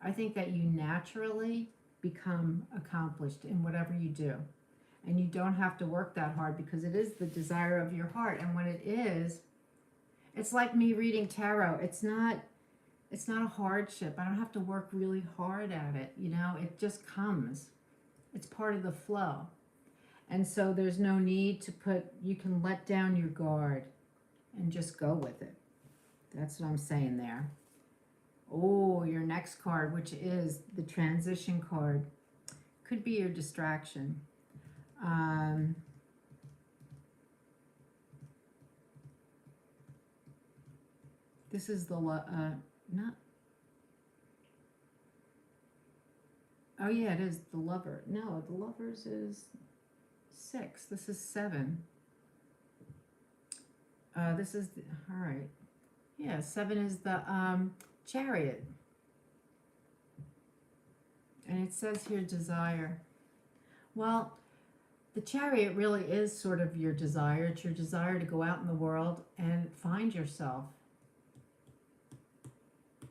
I think that you naturally become accomplished in whatever you do. And you don't have to work that hard because it is the desire of your heart. And when it is, it's like me reading tarot. It's not a hardship. I don't have to work really hard at it. You know, it just comes. It's part of the flow. And so there's no need to you can let down your guard and just go with it. That's what I'm saying there. Oh, your next card, which is the transition card, could be your distraction. This is the, not, oh yeah, it is the Lover. No, the Lovers is 6. This is 7. This is, all right. Yeah, 7 is the Chariot. And it says here, desire. Well, the Chariot really is sort of your desire. It's your desire to go out in the world and find yourself.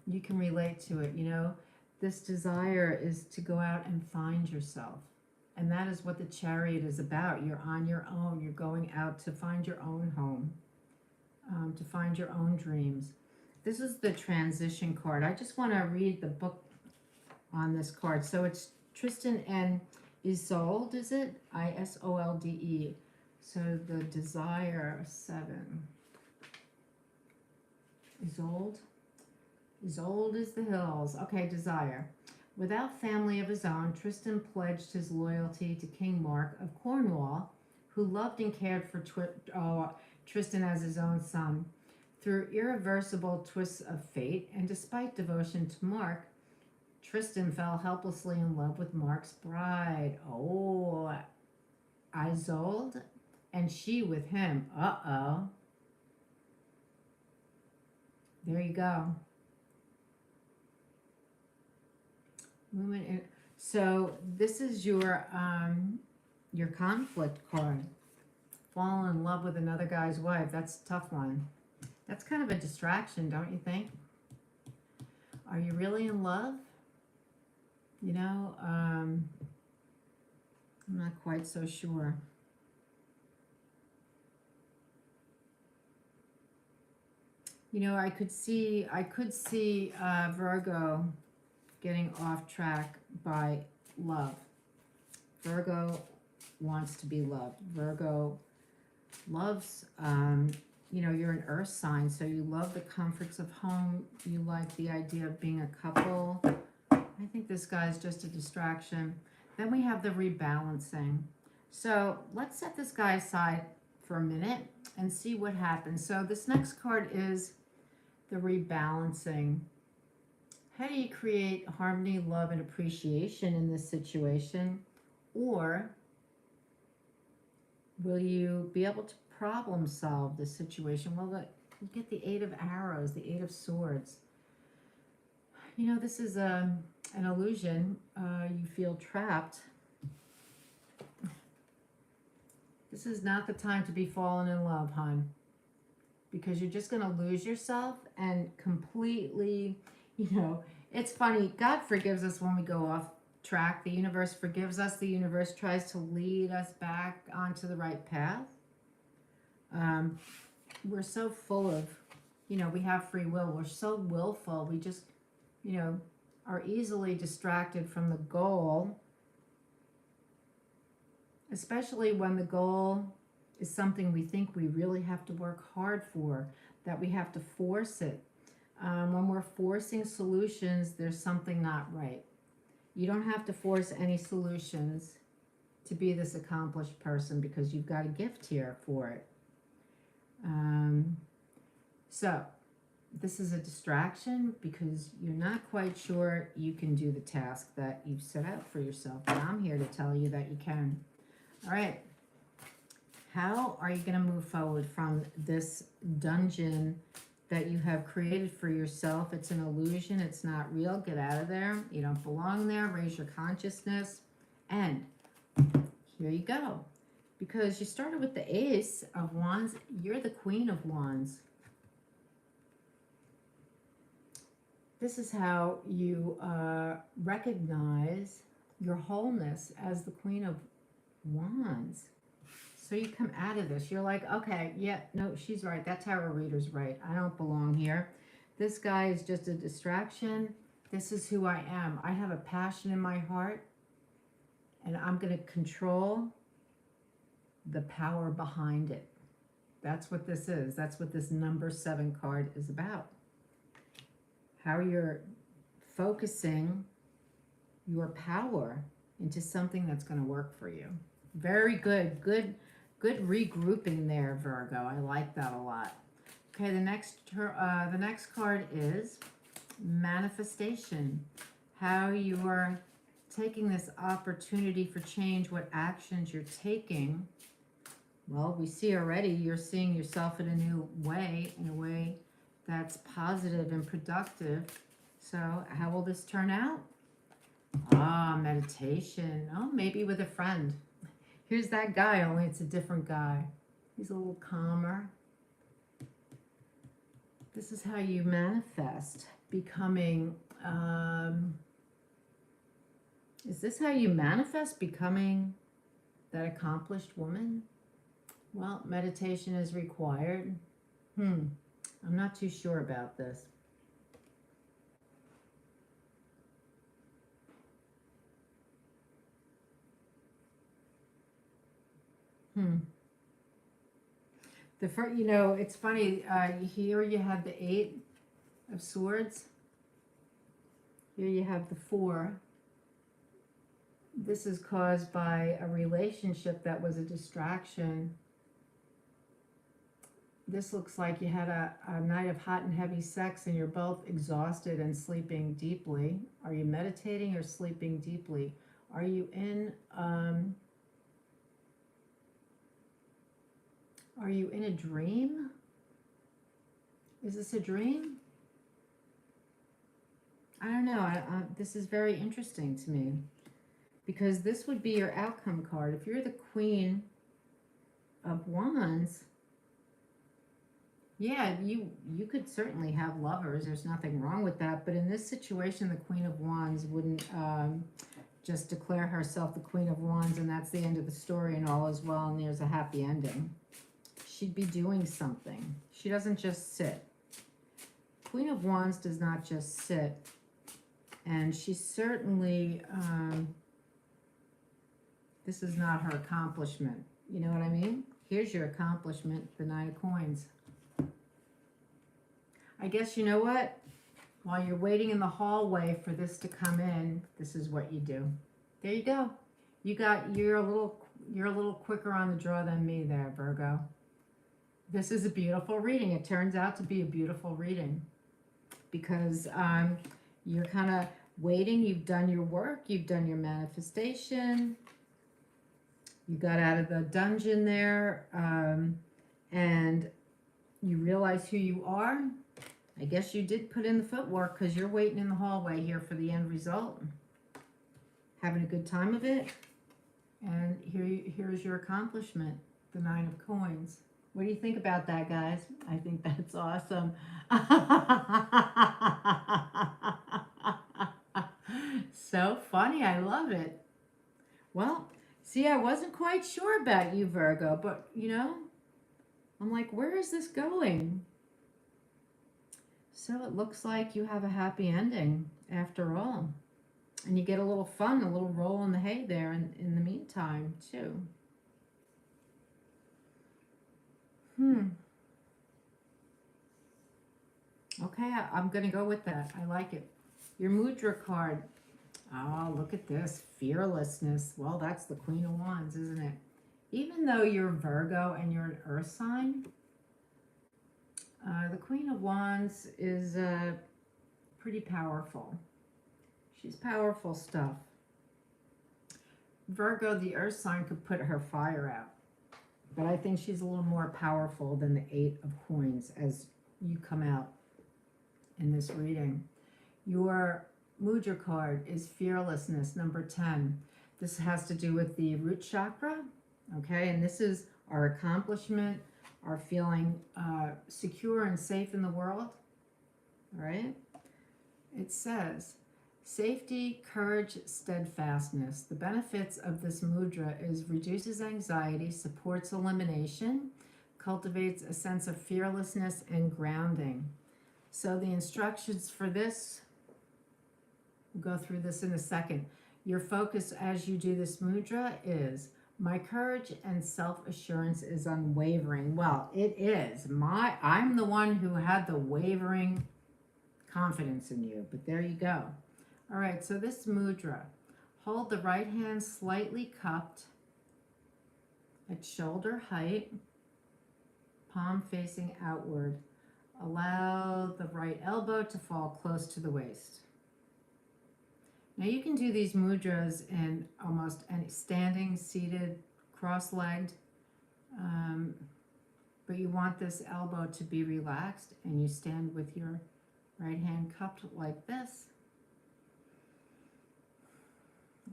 You can relate to it, you know. This desire is to go out and find yourself. And that is what the Chariot is about. You're on your own. You're going out to find your own home, to find your own dreams. This is the transition card. I just want to read the book on this card. So it's Tristan and Isolde, is it? Isolde. So the desire, 7. Isolde. Isolde is the hills. Okay, desire. Without family of his own, Tristan pledged his loyalty to King Mark of Cornwall, who loved and cared for Tristan as his own son. Through irreversible twists of fate, and despite devotion to Mark, Tristan fell helplessly in love with Mark's bride. Oh, Isolde, and she with him. Uh-oh. There you go. So this is your conflict card. Fall in love with another guy's wife. That's a tough one. That's kind of a distraction, don't you think? Are you really in love? You know, I'm not quite so sure. You know, I could see Virgo getting off track by love. Virgo wants to be loved. Virgo loves, you know, you're an earth sign, so you love the comforts of home. You like the idea of being a couple. I think this guy's just a distraction. Then we have the rebalancing. So let's set this guy aside for a minute and see what happens. So this next card is the rebalancing. How do you create harmony, love, and appreciation in this situation? Or will you be able to problem solve the situation? Well, you get the 8 of Arrows, the 8 of Swords. You know, this is an illusion. You feel trapped. This is not the time to be falling in love, hon. Because you're just going to lose yourself and completely, you know, it's funny. God forgives us when we go off track. The universe forgives us. The universe tries to lead us back onto the right path. We're so full of you know, we have free will. We're so willful. We just, you know, are easily distracted from the goal, especially when the goal is something we think we really have to work hard for, that we have to force it. When we're forcing solutions, there's something not right. You don't have to force any solutions to be this accomplished person because you've got a gift here for it. So this is a distraction because you're not quite sure you can do the task that you've set out for yourself. And I'm here to tell you that you can. All right. How are you going to move forward from this dungeon that you have created for yourself? It's an illusion. It's not real. Get out of there. You don't belong there. Raise your consciousness. And here you go. Because you started with the Ace of Wands. You're the Queen of Wands. This is how you recognize your wholeness as the Queen of Wands. So you come out of this. You're like, okay, yeah, no, she's right. That tarot reader's right. I don't belong here. This guy is just a distraction. This is who I am. I have a passion in my heart, and I'm going to control the power behind it. That's what this is. That's what this number 7 card is about. How you're focusing your power into something that's going to work for you. Very good. Good regrouping there, Virgo. I like that a lot. Okay, the next card is manifestation. How you are taking this opportunity for change, what actions you're taking. Well, we see already you're seeing yourself in a new way, in a way that's positive and productive. So how will this turn out? Meditation. Oh, maybe with a friend. Here's that guy, only it's a different guy. He's a little calmer. This is how you manifest becoming, is this how you manifest becoming that accomplished woman? Well, meditation is required. I'm not too sure about this. The first, you know, it's funny. Here you have the 8 of Swords. Here you have the 4. This is caused by a relationship that was a distraction. This looks like you had a night of hot and heavy sex and you're both exhausted and sleeping deeply. Are you meditating or sleeping deeply? Are you in a dream? Is this a dream? I don't know. This is very interesting to me because this would be your outcome card. If you're the Queen of Wands, yeah, you could certainly have lovers. There's nothing wrong with that. But in this situation, the Queen of Wands wouldn't just declare herself the Queen of Wands and that's the end of the story and all is well and there's a happy ending. She'd be doing something. She doesn't just sit. Queen of Wands does not just sit. And she certainly, this is not her accomplishment. You know what I mean? Here's your accomplishment, the 9 of Coins. I guess you know what? While you're waiting in the hallway for this to come in, this is what you do. There you go. You're a little quicker on the draw than me there, Virgo. This is a beautiful reading. It turns out to be a beautiful reading because you're kind of waiting. You've done your work. You've done your manifestation. You got out of the dungeon there and you realize who you are. I guess you did put in the footwork because you're waiting in the hallway here for the end result. Having a good time of it. And here's your accomplishment, the 9 of Coins. What do you think about that, guys? I think that's awesome. So funny. I love it. Well, see, I wasn't quite sure about you, Virgo, but, you know, I'm like, where is this going? So it looks like you have a happy ending after all. And you get a little fun, a little roll in the hay there in the meantime, too. Okay, I'm going to go with that. I like it. Your Mudra card. Oh, look at this. Fearlessness. Well, that's the Queen of Wands, isn't it? Even though you're Virgo and you're an earth sign, the Queen of Wands is pretty powerful. She's powerful stuff. Virgo, the earth sign, could put her fire out. But I think she's a little more powerful than the Eight of Coins as you come out in this reading. Your Mudra card is fearlessness, number 10. This has to do with the root chakra, okay? And this is our accomplishment, our feeling secure and safe in the world, all right? It says, safety, courage, steadfastness. The benefits of this mudra is reduces anxiety, supports elimination, cultivates a sense of fearlessness and grounding. So the instructions for this, we'll go through this in a second. Your focus as you do this mudra is, my courage and self-assurance is unwavering. Well, it is. I'm the one who had the wavering confidence in you, but there you go. All right, so this mudra, hold the right hand slightly cupped at shoulder height, palm facing outward. Allow the right elbow to fall close to the waist. Now you can do these mudras in almost any standing, seated, cross-legged, but you want this elbow to be relaxed, and you stand with your right hand cupped like this,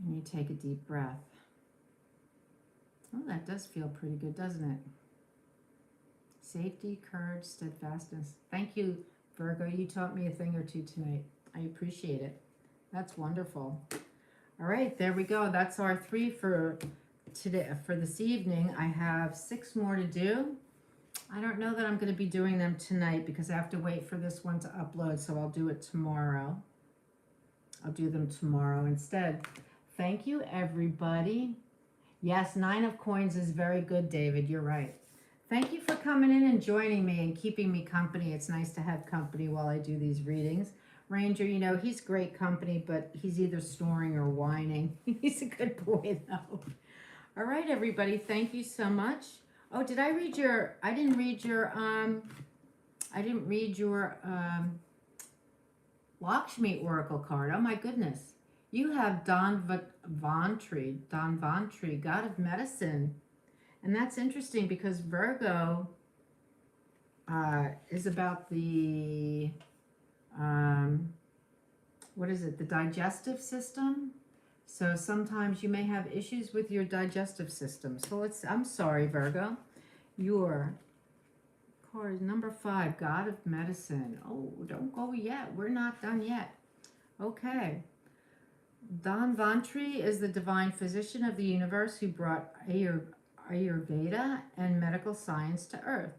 and you take a deep breath. Oh, that does feel pretty good, doesn't it? Safety, courage, steadfastness. Thank you, Virgo. You taught me a thing or two tonight. I appreciate it. That's wonderful. All right, there we go. That's our 3 for today. For this evening, I have 6 more to do. I don't know that I'm going to be doing them tonight because I have to wait for this one to upload, so I'll do it tomorrow. I'll do them tomorrow instead. Thank you, everybody. Yes, 9 of Coins is very good, David. You're right. Thank you for coming in and joining me and keeping me company. It's nice to have company while I do these readings. Ranger, you know, he's great company, but he's either snoring or whining. He's a good boy, though. All right, everybody. Thank you so much. Oh, did I read your, I didn't read your Lakshmi Oracle card. Oh, my goodness. You have Dhanvantri, God of Medicine. And that's interesting because Virgo is about the, what is it, the digestive system. So sometimes you may have issues with your digestive system. So I'm sorry, Virgo. Your card is number 5, God of Medicine. Oh, don't go yet. We're not done yet. Okay. Dhanvantri is the divine physician of the universe who brought Ayurveda and medical science to Earth.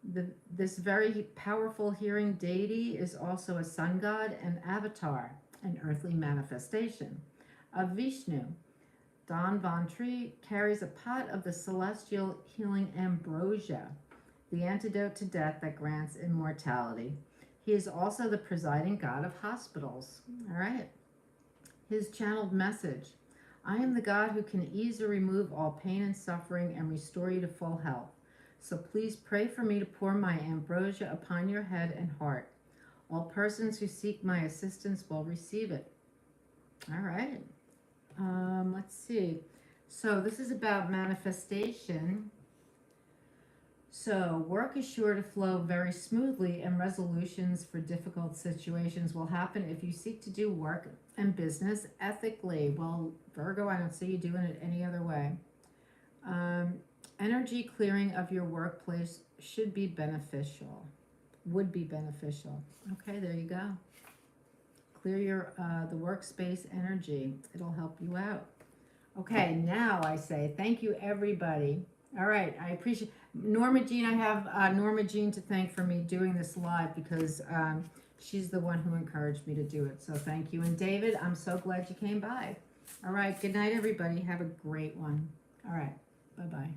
This very powerful healing deity is also a sun god and avatar, an earthly manifestation of Vishnu. Dhanvantri carries a pot of the celestial healing ambrosia, the antidote to death that grants immortality. He is also the presiding god of hospitals. All right. His channeled message: I am the God who can ease or remove all pain and suffering and restore you to full health. So please pray for me to pour my ambrosia upon your head and heart. All persons who seek my assistance will receive it. All right. Let's see. So this is about manifestation. So work is sure to flow very smoothly, and resolutions for difficult situations will happen if you seek to do work and business ethically. Well, Virgo, I don't see you doing it any other way. Energy clearing of your workplace should be beneficial, would be beneficial. Okay, there you go. Clear your the workspace energy. It'll help you out. Okay, now I say thank you, everybody. All right, I appreciate. Norma Jean, I have Norma Jean to thank for me doing this live because she's the one who encouraged me to do it. So thank you. And David, I'm so glad you came by. All right. Good night, everybody. Have a great one. All right. Bye-bye.